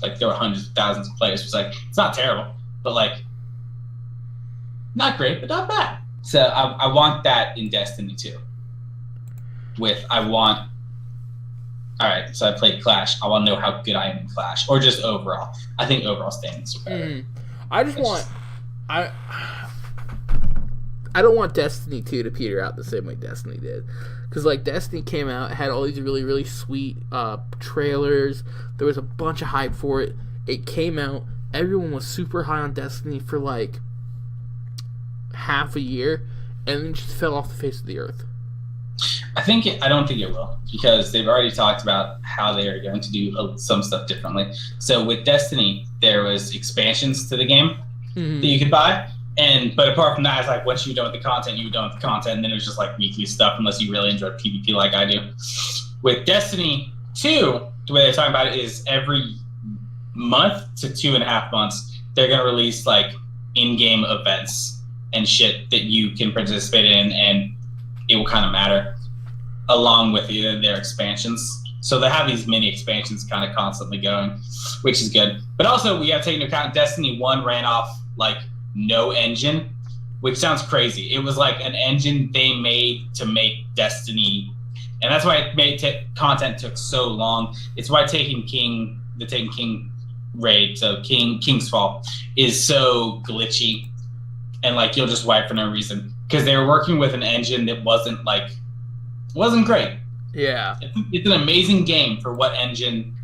like, there were hundreds of thousands of players. It's like, it's not terrible, but, like, not great, but not bad. So I want that in Destiny 2. Alright, so I played Clash. I want to know how good I am in Clash. Or just overall. I think overall standings are better. I don't want Destiny 2 to peter out the same way Destiny did. Because, like, Destiny came out, had all these really, really sweet trailers. There was a bunch of hype for it. It came out. Everyone was super high on Destiny for, like, half a year, and then just fell off the face of the earth. I don't think it will, because they've already talked about how they are going to do some stuff differently. So with Destiny, there was expansions to the game that you could buy, but apart from that, it's like once you're done with the content, and then it was just like weekly stuff, unless you really enjoyed PvP like I do. With Destiny 2, the way they're talking about it is every month to 2.5 months, they're going to release like in-game events and shit that you can participate in, and it will kind of matter, along with their expansions. So they have these mini expansions kind of constantly going, which is good. But also, we have to take into account Destiny 1 ran off like no engine, which sounds crazy. It was like an engine they made to make Destiny, and that's why it made content took so long. It's why Taken King raid, so King's Fall, is so glitchy. And like you'll just wipe for no reason because they were working with an engine that wasn't great. Yeah, it's an amazing game for what engine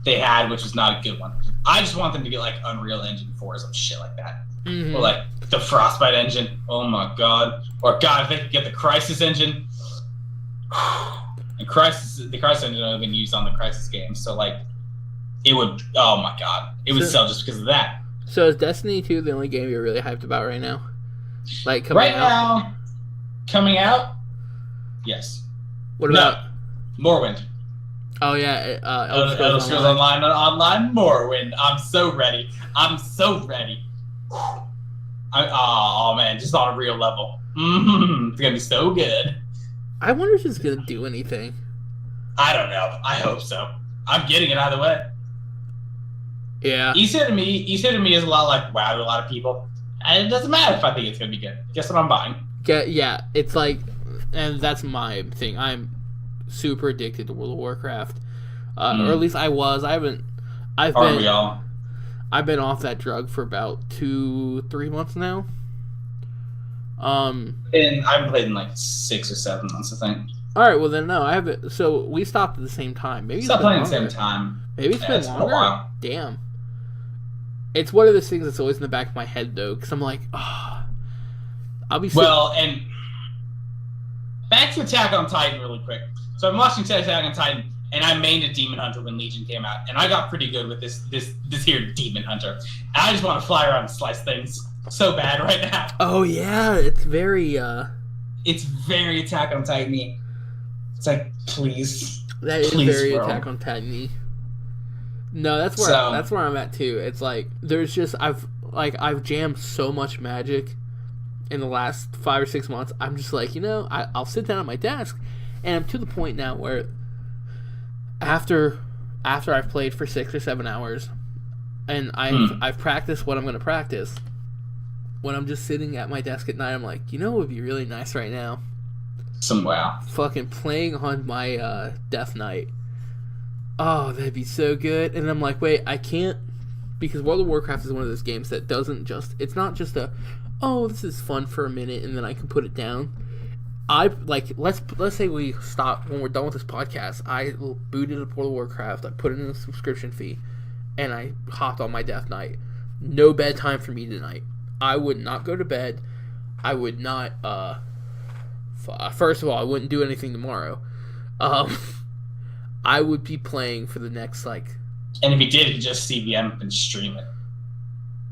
they had, which was not a good one. I just want them to get like Unreal Engine 4 or some shit like that, or like the Frostbite engine. Oh my god! Or God, if they could get the Crysis engine. And the Crysis engine would have been used on the Crysis games, so like it would. Oh my god, it would sell just because of that. So is Destiny 2 the only game you're really hyped about right now? Like coming out? Yes. What about Morrowind? Oh yeah, Elder Scrolls Online Morrowind. I'm so ready. Oh man, just on a real level. It's gonna be so good. I wonder if it's gonna do anything. I don't know. I hope so. I'm getting it either way. Yeah. East to me is a lot like WoW to a lot of people. And it doesn't matter if I think it's going to be good. Guess what I'm buying? Yeah, it's like, and that's my thing. I'm super addicted to World of Warcraft. Or at least I was. I've been off that drug for about 2-3 months now. And I haven't played in like 6 or 7 months, I think. Alright, well then no, I haven't. So we stopped at the same time. Maybe stopped playing at the same time. Maybe it's been longer. A while. Damn. It's one of those things that's always in the back of my head, though, because I'm like, oh, I'll be. Well, and back to Attack on Titan really quick. So I'm watching Attack on Titan, and I mained a Demon Hunter when Legion came out, and I got pretty good with this here Demon Hunter. And I just want to fly around and slice things so bad right now. Oh yeah, it's very Attack on Titan-y. It's like, please. That is please, very bro. Attack on Titan-y. No, that's where I'm at too. It's like there's just I've jammed so much Magic in the last 5 or 6 months. I'm just like, I'll sit down at my desk, and I'm to the point now where after I've played for 6 or 7 hours, and I've practiced what I'm going to practice. When I'm just sitting at my desk at night, I'm like, what would be really nice right now? Some WoW. Fucking playing on my Death Knight. Oh, that'd be so good. And I'm like, wait, I can't, because World of Warcraft is one of those games that doesn't just, it's not just this is fun for a minute and then I can put it down. Let's say we stop when we're done with this podcast. I booted up World of Warcraft, I put in a subscription fee, and I hopped on my Death Knight. No bedtime for me tonight. I would not go to bed. I would not, first of all, I wouldn't do anything tomorrow. I would be playing for the next, And if you did, you just CVM and stream it.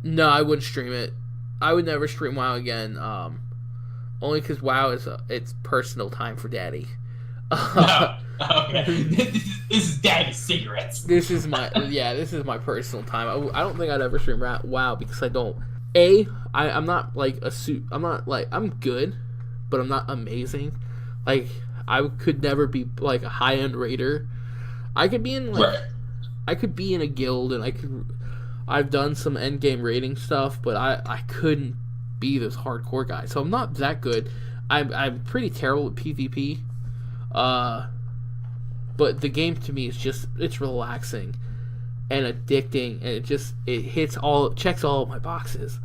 No, I wouldn't stream it. I would never stream WoW again, only because WoW is, it's personal time for Daddy. No. Okay. This is Daddy's cigarettes. This is my personal time. I don't think I'd ever stream WoW because I don't. I'm not I'm good, but I'm not amazing. Like, I could never be like a high-end raider. I could be in I could be in a guild, and I've done some endgame raiding stuff, but I couldn't be this hardcore guy. So I'm not that good. I'm pretty terrible at PvP. But the game to me is just, it's relaxing and addicting, and it checks all of my boxes.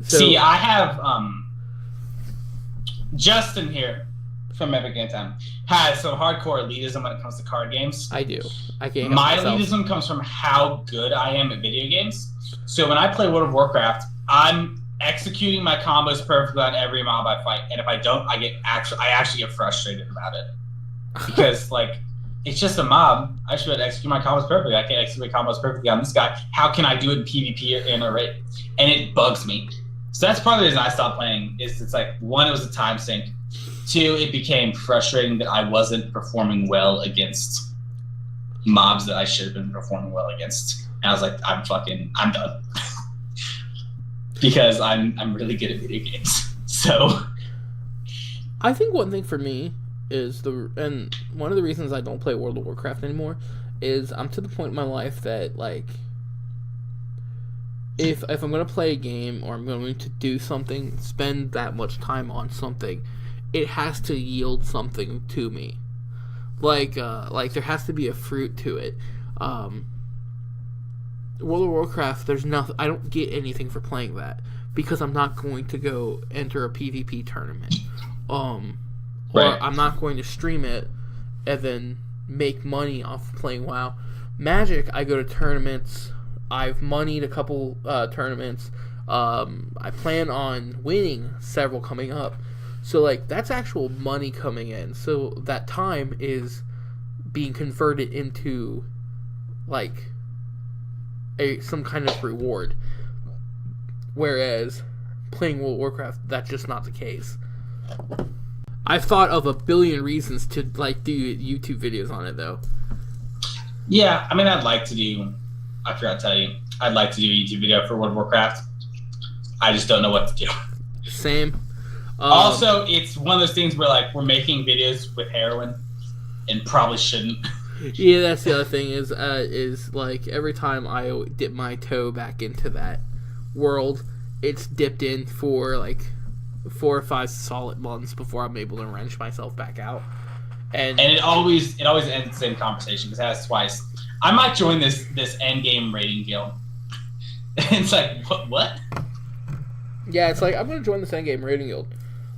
So, see, I have Justin here from Epic Game Time has some hardcore elitism when it comes to card games. I do. I can't. My elitism comes from how good I am at video games. So when I play World of Warcraft, I'm executing my combos perfectly on every mob I fight, and if I don't, I actually get frustrated about it because it's just a mob. I should execute my combos perfectly. I can't execute my combos perfectly on this guy. How can I do it in PvP or in a raid? And it bugs me. So that's part of the reason I stopped playing. Is it's like, one, it was a time sink. 2, it became frustrating that I wasn't performing well against mobs that I should have been performing well against. And I was like, I'm done. Because I'm really good at video games. So I think one thing for me is and one of the reasons I don't play World of Warcraft anymore is I'm to the point in my life that, like, if I'm going to play a game or I'm going to do something, spend that much time on something, it has to yield something to me. Like there has to be a fruit to it. World of Warcraft, there's nothing. I don't get anything for playing that because I'm not going to go enter a PvP tournament. Or I'm not going to stream it and then make money off playing WoW. Magic, I go to tournaments. I've moneyed a couple tournaments. I plan on winning several coming up. So, like, that's actual money coming in. So that time is being converted into, like, some kind of reward. Whereas playing World of Warcraft, that's just not the case. I've thought of a billion reasons to, like, do YouTube videos on it, though. Yeah, I mean, I forgot to tell you, I'd like to do a YouTube video for World of Warcraft. I just don't know what to do. Same. Also, it's one of those things where, like, we're making videos with heroin and probably shouldn't. Yeah, that's the other thing is like, every time I dip my toe back into that world, it's dipped in for, like, 4 or 5 solid months before I'm able to wrench myself back out. And it always ends the same conversation because it has twice. I might join this endgame rating guild. It's like, what? Yeah, it's like, I'm going to join this endgame rating guild.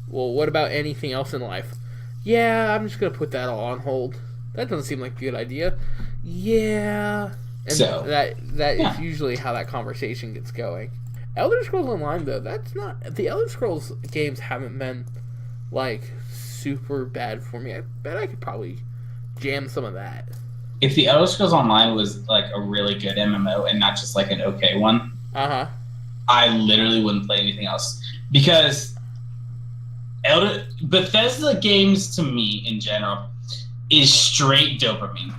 Well, what about anything else in life? Yeah, I'm just going to put that all on hold. That doesn't seem like a good idea. Yeah. And so, that is usually how that conversation gets going. Elder Scrolls Online, though, the Elder Scrolls games haven't been, like, super bad for me. I bet I could probably jam some of that. If the Elder Scrolls Online was like a really good MMO and not just like an okay one, I literally wouldn't play anything else. Because Bethesda games to me in general is straight dopamine.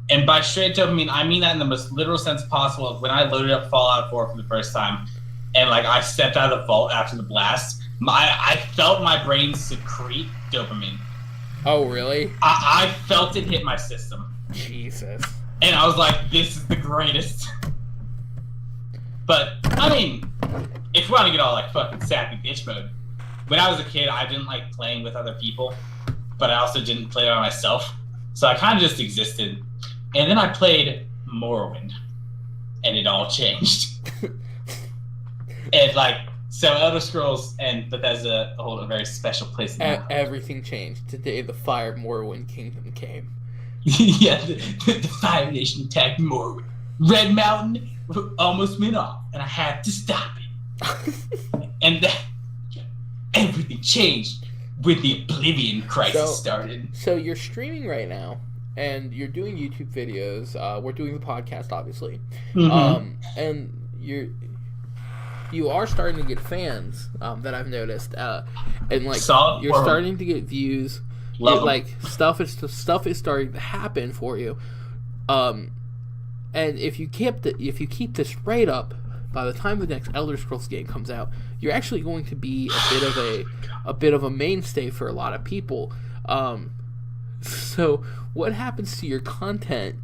And by straight dopamine, I mean that in the most literal sense possible. When I loaded up Fallout 4 for the first time, and like I stepped out of the vault after the blast, I felt my brain secrete dopamine. Oh, really? I felt it hit my system. Jesus. And I was like, this is the greatest. But, I mean, if you want to get all like fucking sappy bitch mode, when I was a kid, I didn't like playing with other people, but I also didn't play by myself. So I kind of just existed. And then I played Morrowind, and it all changed. And like, so Elder Scrolls and Bethesda hold a very special place in my heart. Everything changed today. The Fire Morrowind Kingdom came. Yeah, the Fire Nation attacked Morrowind. Red Mountain almost went off, and I had to stop it. And then everything changed when the Oblivion crisis started. So you're streaming right now, and you're doing YouTube videos. We're doing the podcast, obviously. Mm-hmm. And you are starting to get fans that I've noticed, and like you're starting to get views. Like stuff is starting to happen for you, and if you keep this rate up, by the time the next Elder Scrolls game comes out, you're actually going to be a bit of a mainstay for a lot of people. So what happens to your content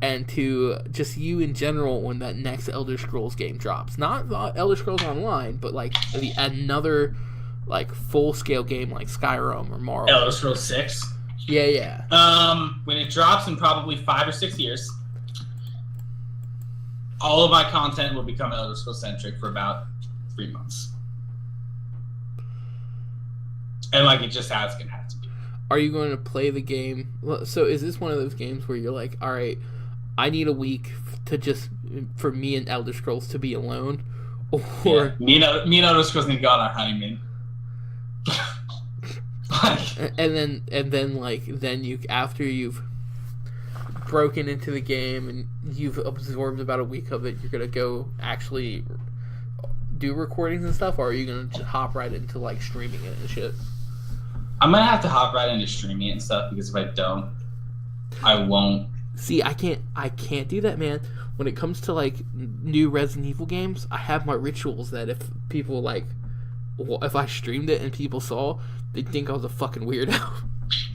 and to just you in general when that next Elder Scrolls game drops? Not Elder Scrolls Online, but like another like full-scale game like Skyrim or Morrowind. Elder Scrolls 6? Yeah. When it drops in probably 5 or 6 years, all of my content will become Elder Scrolls-centric for about 3 months. And like, it just how it's going to have to be. Are you going to play the game? So is this one of those games where you're like, all right, I need a week for me and Elder Scrolls to be alone? Or me and Elder Scrolls need to go on our honeymoon. and then you, after you've broken into the game and you've absorbed about a week of it, you're gonna go actually do recordings and stuff, or are you gonna just hop right into like streaming it and shit? I'm gonna have to hop right into streaming it and stuff, because if I don't, I won't. See, I can't do that, man. When it comes to like new Resident Evil games, I have my rituals that if people like, if I streamed it and people saw, they'd think I was a fucking weirdo.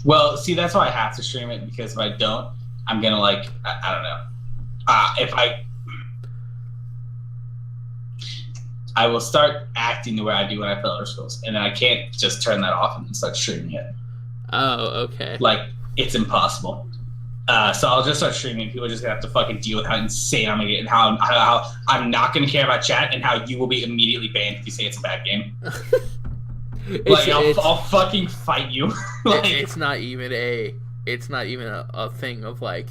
Well, see, that's why I have to stream it, because if I don't, I'm gonna like, I don't know. I will start acting the way I do when I play Elder Scrolls, and then I can't just turn that off and then start streaming it. Oh, okay. Like, it's impossible. So I'll just start streaming. People are just gonna have to fucking deal with how insane I'm gonna get, and how I'm not gonna care about chat, and how you will be immediately banned if you say it's a bad game. I'll fucking fight you. Like, it's not even a thing of like.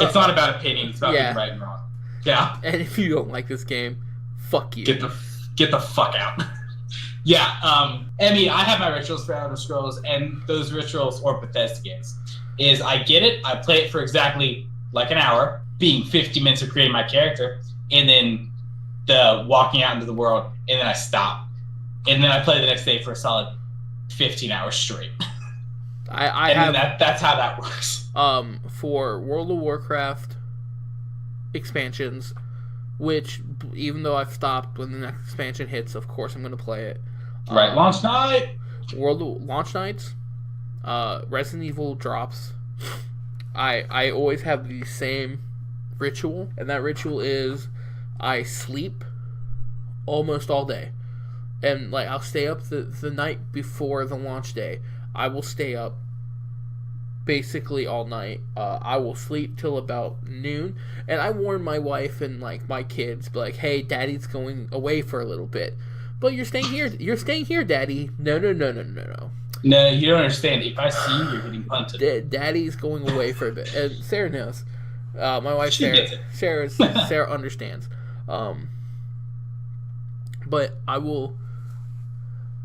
It's not about opinion. It's about being right and wrong. Yeah. And if you don't like this game, fuck you. Get the fuck out. Yeah. Emmy, I have my rituals for Elder Scrolls, and those rituals, or Bethesda games, is I get it, I play it for exactly like an hour, being 50 minutes of creating my character, and then the walking out into the world, and then I stop. And then I play the next day for a solid 15 hours straight. That's how that works. For World of Warcraft expansions, which even though I've stopped, when the next expansion hits, of course I'm going to play it. Right, launch night! Launch nights, Resident Evil drops. I always have the same ritual, and that ritual is I sleep almost all day. And like, I'll stay up the night before the launch day. I will stay up basically all night. I will sleep till about noon, and I warn my wife and like my kids, like, hey, Daddy's going away for a little bit, but you're staying here. You're staying here, Daddy. No. No, you don't understand. If I see you, you're getting punted. Daddy's going away for a bit, and Sarah knows. My wife Sarah understands. But I will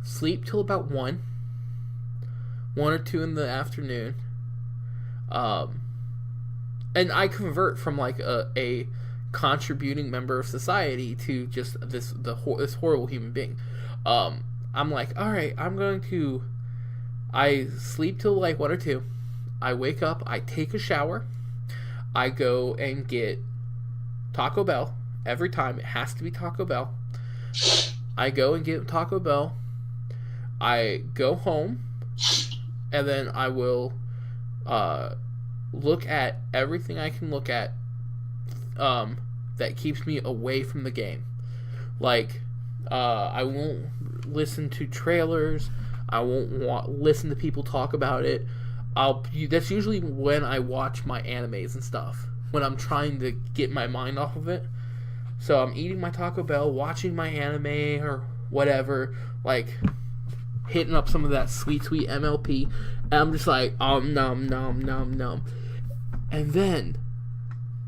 sleep till about 1. 1 or 2 in the afternoon. And I convert from like a contributing member of society to just this horrible human being. I'm like, all right, I sleep till like 1 or 2. I wake up, I take a shower, I go and get Taco Bell. Every time it has to be Taco Bell. I go and get Taco Bell. I go home, and then I will look at everything I can look at that keeps me away from the game. Like, I won't listen to trailers. I won't listen to people talk about it. That's usually when I watch my animes and stuff, when I'm trying to get my mind off of it. So I'm eating my Taco Bell, watching my anime or whatever, like hitting up some of that sweet MLP, and I'm just like, nom. And then,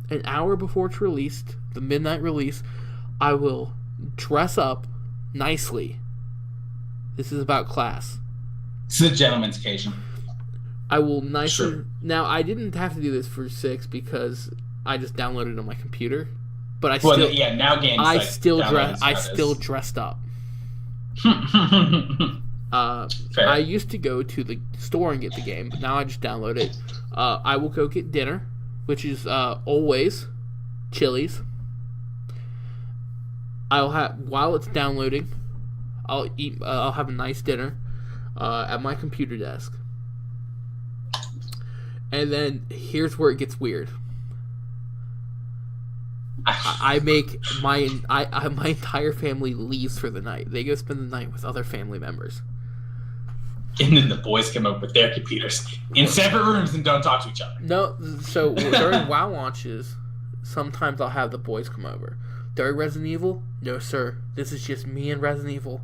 an hour before it's released, the midnight release, I will dress up nicely. This is about class. It's a gentleman's occasion. I will nicely... Sure. Now, I didn't have to do this for 6 because I just downloaded it on my computer. But now games I still dressed up. I used to go to the store and get the game, but now I just download it. I will go get dinner, which is always Chili's. While it's downloading, I'll have a nice dinner at my computer desk. And then here's where it gets weird. I make my entire family leaves for the night. They go spend the night with other family members. And then the boys come up with their computers in separate rooms and don't talk to each other. No, so during WoW launches, sometimes I'll have the boys come over. During Resident Evil, no sir. This is just me and Resident Evil.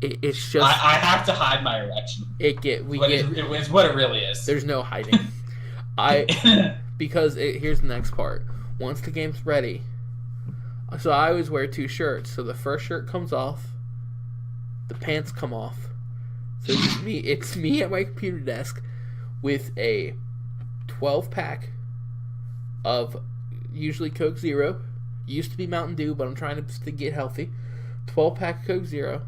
It's just... I have to hide my erection. It's what it really is. There's no hiding. Because here's the next part. Once the game's ready, so I always wear 2 shirts. So the first shirt comes off, the pants come off. So it's me at my computer desk with a 12-pack of usually Coke Zero. Used to be Mountain Dew, but I'm trying to get healthy. 12-pack Coke Zero,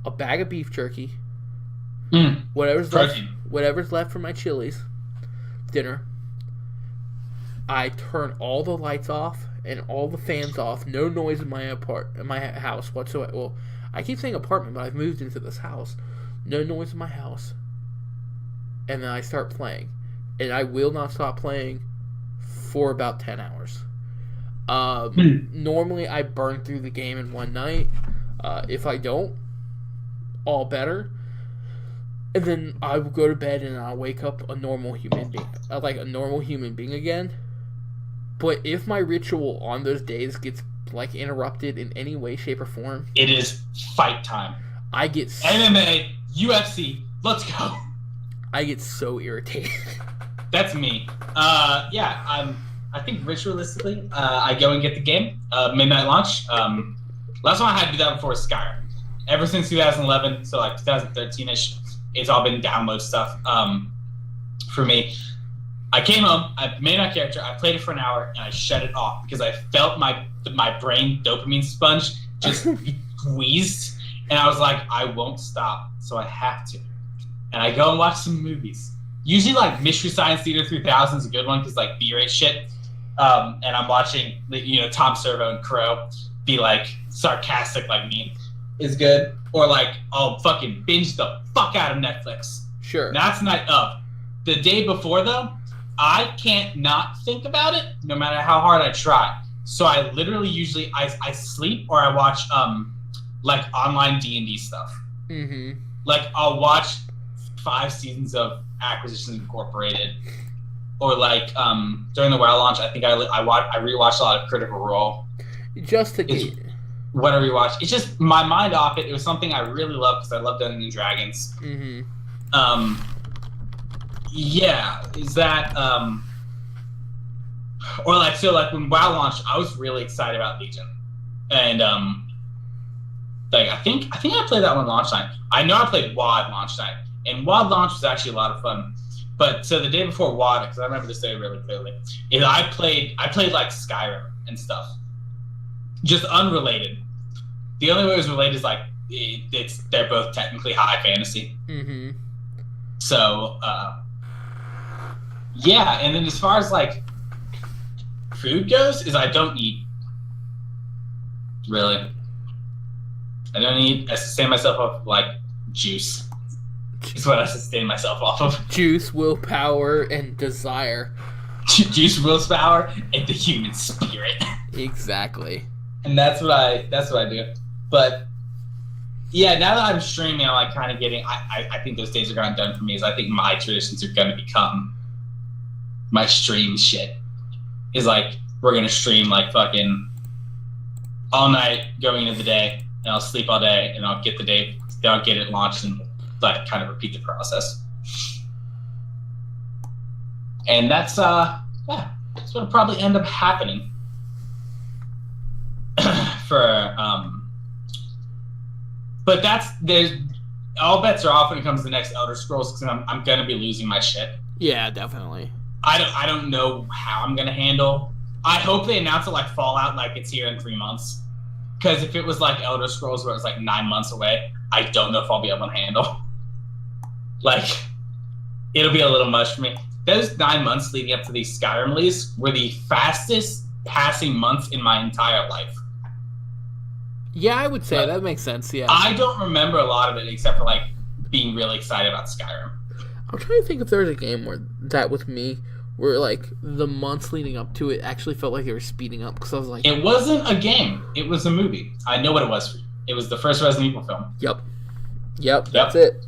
a bag of beef jerky, whatever's left from my Chili's dinner. I turn all the lights off and all the fans off. No noise in my house whatsoever. Well, I keep saying apartment, but I've moved into this house. No noise in my house. And then I start playing. And I will not stop playing for about 10 hours. Normally, I burn through the game in one night. If I don't, all better. And then I will go to bed and I'll wake up a normal human being. Like a normal human being again. But if my ritual on those days gets like interrupted in any way, shape, or form, it is fight time. I get MMA, UFC, let's go. I get so irritated. That's me. I think ritualistically, I go and get the game. Midnight launch. Last one I had to do that before was Skyrim. Ever since 2011, so like 2013ish, it's all been download stuff. For me. I came home, I made my character, I played it for an hour, and I shut it off because I felt my brain dopamine sponge just squeezed, and I was like, I won't stop, so I have to. And I go and watch some movies. Usually, like, Mystery Science Theater 3000 is a good one because, like, B-rate shit. And I'm watching, Tom Servo and Crow be, like, sarcastic like me is good. Or, like, I'll fucking binge the fuck out of Netflix. Sure. That's night of. The day before, though, I can't not think about it, no matter how hard I try. So I literally usually I sleep or I watch like online D&D stuff. Mm-hmm. Like I'll watch 5 seasons of Acquisitions Incorporated, or like during the WoW launch, I think I rewatched a lot of Critical Role. Just to get what I rewatched. It's just my mind off it. It was something I really loved because I love Dungeons and Dragons. Mm-hmm. Yeah, is that or like so like when WoW launched, I was really excited about Legion, and like I think I played that one launch night. I know I played WoD launch night, and WoD launch was actually a lot of fun. But so the day before WoD, because I remember this day really clearly, is I played like Skyrim and stuff, just unrelated. The only way it was related is like they're both technically high fantasy. Mm-hmm. So yeah, and then as far as like food goes, is I don't eat. Really. I don't eat. I sustain myself off like juice. Is what I sustain myself off of. Juice, willpower, and desire. Juice, willpower, and the human spirit. Exactly. And that's what I do. But yeah, now that I'm streaming, I'm like kind of getting. I think those days are kind of done for me. Is I think my traditions are going to become my stream shit. Is like we're gonna stream like fucking all night going into the day, and I'll sleep all day, and I'll get it launched and like kind of repeat the process. And that's what'll probably end up happening for but there's all bets are off when it comes to the next Elder Scrolls, because I'm gonna be losing my shit. Yeah, definitely. I don't know how I'm gonna handle. I hope they announce it like Fallout, like it's here in 3 months. Because if it was like Elder Scrolls where it's like 9 months away, I don't know if I'll be able to handle. Like, it'll be a little much for me. Those 9 months leading up to these Skyrim release were the fastest passing months in my entire life. Yeah, I would say that makes sense, yeah. I don't remember a lot of it except for like being really excited about Skyrim. I'm trying to think if there's a game with me where like the months leading up to it actually felt like they were speeding up, because I was like, it wasn't a game, it was a movie. I know what it was for you. It was the first Resident Evil film. Yep, that's it.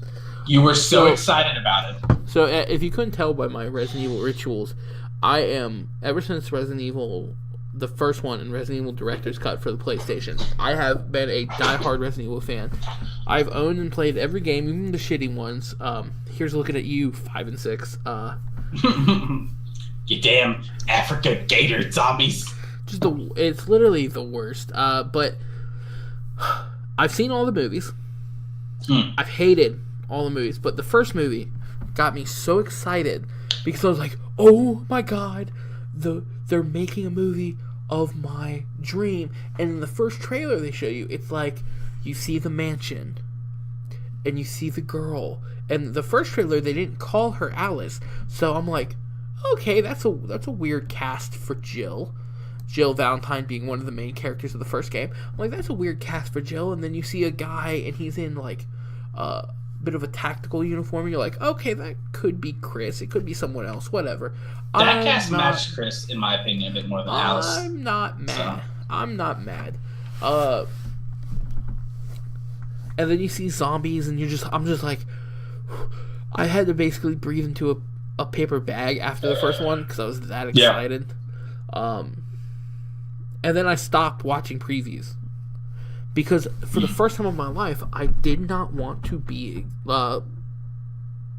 You were so excited about it. So if you couldn't tell by my Resident Evil rituals, I am, ever since Resident Evil, the first one, and Resident Evil Director's Cut for the PlayStation, I have been a diehard Resident Evil fan. I've owned and played every game, even the shitty ones. Here's looking at you, 5 and 6. You damn Africa gator zombies. It's literally the worst. But I've seen all the movies. I've hated all the movies, but the first movie got me so excited because I was like, oh my god, they're making a movie of my dream. And in the first trailer they show you, it's like you see the mansion and you see the girl, and the first trailer they didn't call her Alice, so I'm like, okay, that's a weird cast for Jill Valentine being one of the main characters of the first game. I'm like, that's a weird cast for Jill. And then you see a guy and he's in like a bit of a tactical uniform, and you're like, okay, that could be Chris, it could be someone else, whatever. That cast matched Chris, in my opinion, a bit more than Alice. I'm not mad. And then you see zombies, and I'm just like, I had to basically breathe into a paper bag after the first one because I was that excited. Yeah. And then I stopped watching previews because for the first time in my life, I did not want to be. I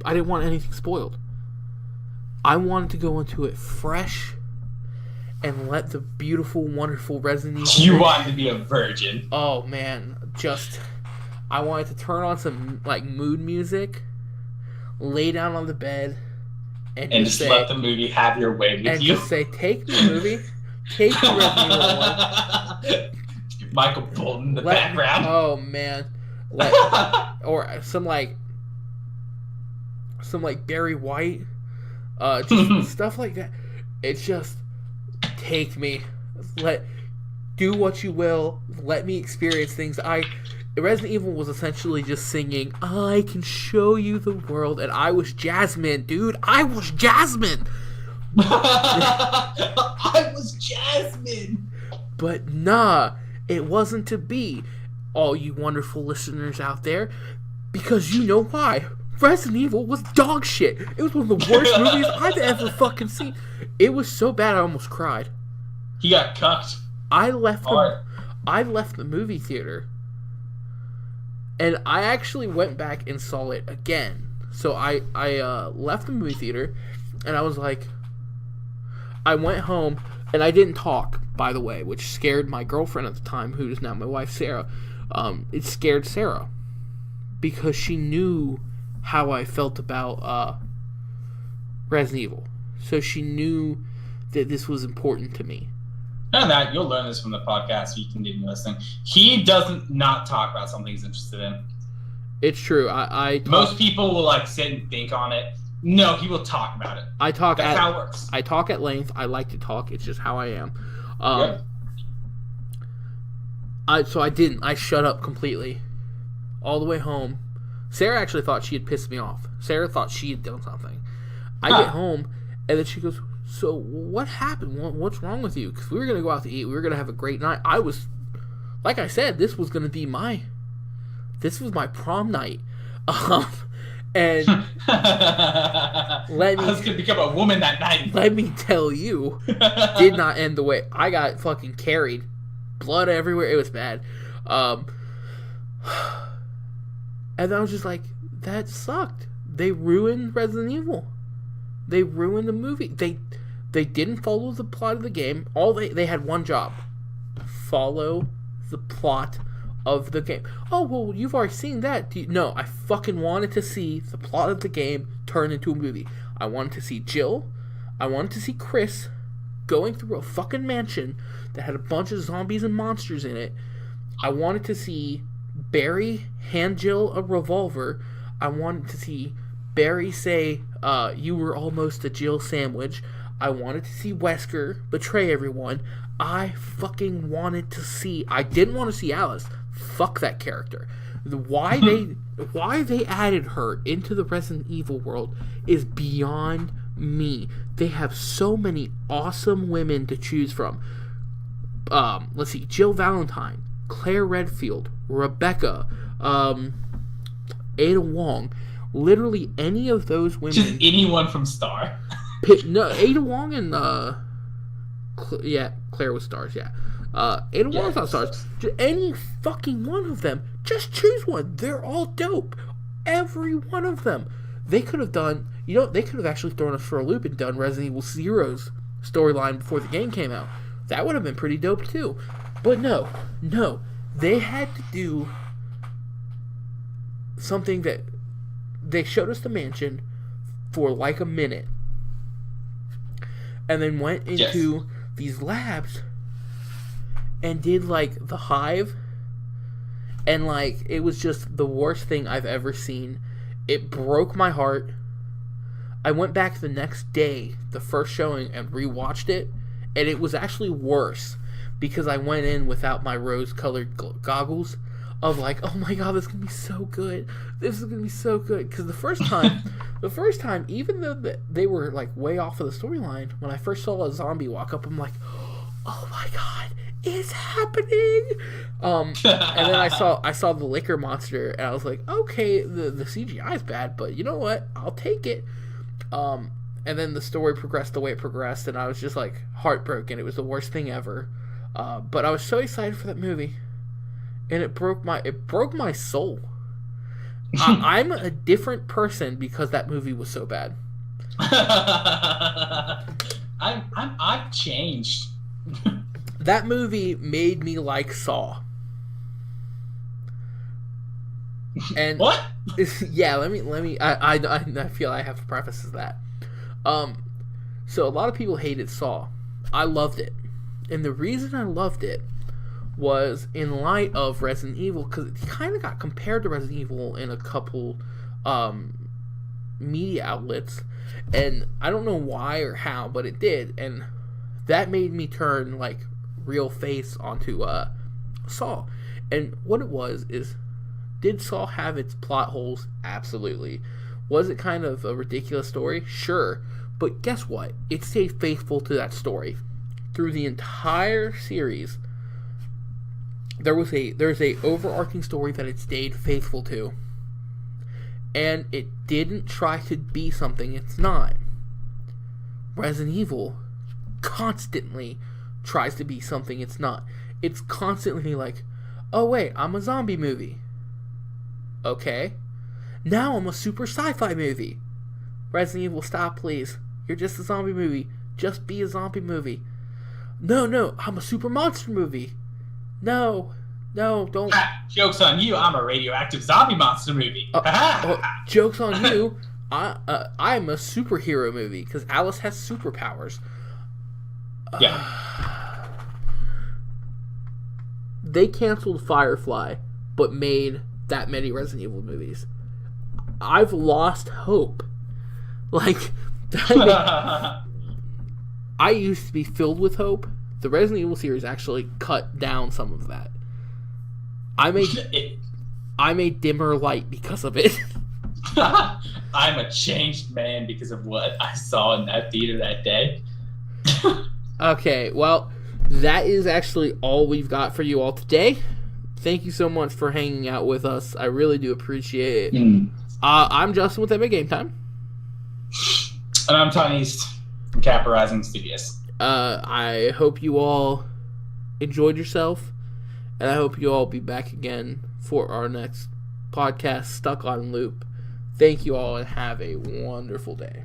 didn't want anything spoiled. I wanted to go into it fresh and let the beautiful, wonderful Resident Evil. You wanted to be a virgin. Oh man, I wanted to turn on some like mood music, lay down on the bed, and just say, let the movie have your way with you. And just say, take the movie, take the Resident Evil 1. Michael Bolton in the background. Oh man, or some Barry White, just stuff like that. It's just take me, do what you will, let me experience things. Resident Evil was essentially just singing, I can show you the world, and I was Jasmine, dude. I was Jasmine. I was Jasmine. But nah, it wasn't to be, all you wonderful listeners out there, because you know why. Resident Evil was dog shit. It was one of the worst movies I've ever fucking seen. It was so bad I almost cried. He got cucked. I left the movie theater, and I actually went back and saw it again. So I left the movie theater, and I was like, I went home, and I didn't talk, by the way, which scared my girlfriend at the time, who is now my wife, Sarah. It scared Sarah because she knew how I felt about Resident Evil. So she knew that this was important to me. And that you'll learn this from the podcast. So you can continue listening. He doesn't not talk about something he's interested in. It's true. Most people will like sit and think on it. No, he will talk about it. That's how it works. I talk at length. I like to talk. It's just how I am. So I didn't. I shut up completely. All the way home. Sarah actually thought she had pissed me off. Sarah thought she had done something. I get home, and then she goes, so what happened? What's wrong with you? Because we were going to go out to eat. We were going to have a great night. Like I said, this was going to be my prom night. And I was going to become a woman that night. Let me tell you, did not end the way. I got fucking carried. Blood everywhere. It was bad. And I was just like, that sucked. They ruined Resident Evil. They ruined the movie. They didn't follow the plot of the game. They had one job. Follow the plot of the game. Oh, well, you've already seen that. No, I fucking wanted to see the plot of the game turn into a movie. I wanted to see Jill. I wanted to see Chris going through a fucking mansion that had a bunch of zombies and monsters in it. I wanted to see Barry hand Jill a revolver. I wanted to see Barry say, you were almost a Jill sandwich. I wanted to see Wesker betray everyone. I fucking wanted to see... I didn't want to see Alice. Fuck that character. Why they added her into the Resident Evil world is beyond me. They have so many awesome women to choose from. Let's see. Jill Valentine, Claire Redfield, Rebecca, Ada Wong. Literally any of those women. Just anyone from Star. No, Ada Wong and Claire was Stars. Yeah, Ada Wong's not Stars. Just any fucking one of them. Just choose one. They're all dope. Every one of them. They could have done. They could have actually thrown us for a loop and done Resident Evil Zero's storyline before the game came out. That would have been pretty dope too. But no, they had to do something that. They showed us the mansion for like a minute and then went into these labs and did like the hive, and like it was just the worst thing I've ever seen. It broke my heart. I went back the next day, the first showing, and rewatched it, and it was actually worse because I went in without my rose-colored goggles of like, oh my god, this is gonna be so good. This is gonna be so good. Because the first time, even though they were like way off of the storyline, when I first saw a zombie walk up, I'm like, oh my god, it's happening. And then I saw the liquor monster, and I was like, okay, the CGI is bad, but you know what? I'll take it. And then the story progressed the way it progressed, and I was just like heartbroken. It was the worst thing ever. But I was so excited for that movie. And it broke my soul. I'm a different person because that movie was so bad. I've changed. That movie made me like Saw. And what? Yeah, let me. I feel I have to preface that. So a lot of people hated Saw. I loved it, and the reason I loved it was in light of Resident Evil, because it kind of got compared to Resident Evil in a couple media outlets, and I don't know why or how, but it did, and that made me turn like real face onto Saw. And what it was is, did Saw have its plot holes? Absolutely. Was it kind of a ridiculous story? Sure. But guess what? It stayed faithful to that story through the entire series. There's a overarching story that it stayed faithful to, and it didn't try to be something it's not. Resident Evil constantly tries to be something it's not. It's constantly like, oh wait, I'm a zombie movie. Okay. Now I'm a super sci-fi movie. Resident Evil, stop please. You're just a zombie movie. Just be a zombie movie. No, I'm a super monster movie. No, No, don't. Joke's on you. I'm a radioactive zombie monster movie. Joke's on you. I'm a superhero movie because Alice has superpowers. Yeah. They canceled Firefly, but made that many Resident Evil movies. I've lost hope. Like, I used to be filled with hope. The Resident Evil series actually cut down some of that. I'm a dimmer light because of it. I'm a changed man because of what I saw in that theater that day. Okay, well, that is actually all we've got for you all today. Thank you so much for hanging out with us. I really do appreciate it. I'm Justin with Epic Game Time. And I'm Tanyeeast from Kappa Rising Studios. I hope you all enjoyed yourself, and I hope you all be back again for our next podcast, Stuck on Loop. Thank you all, and have a wonderful day.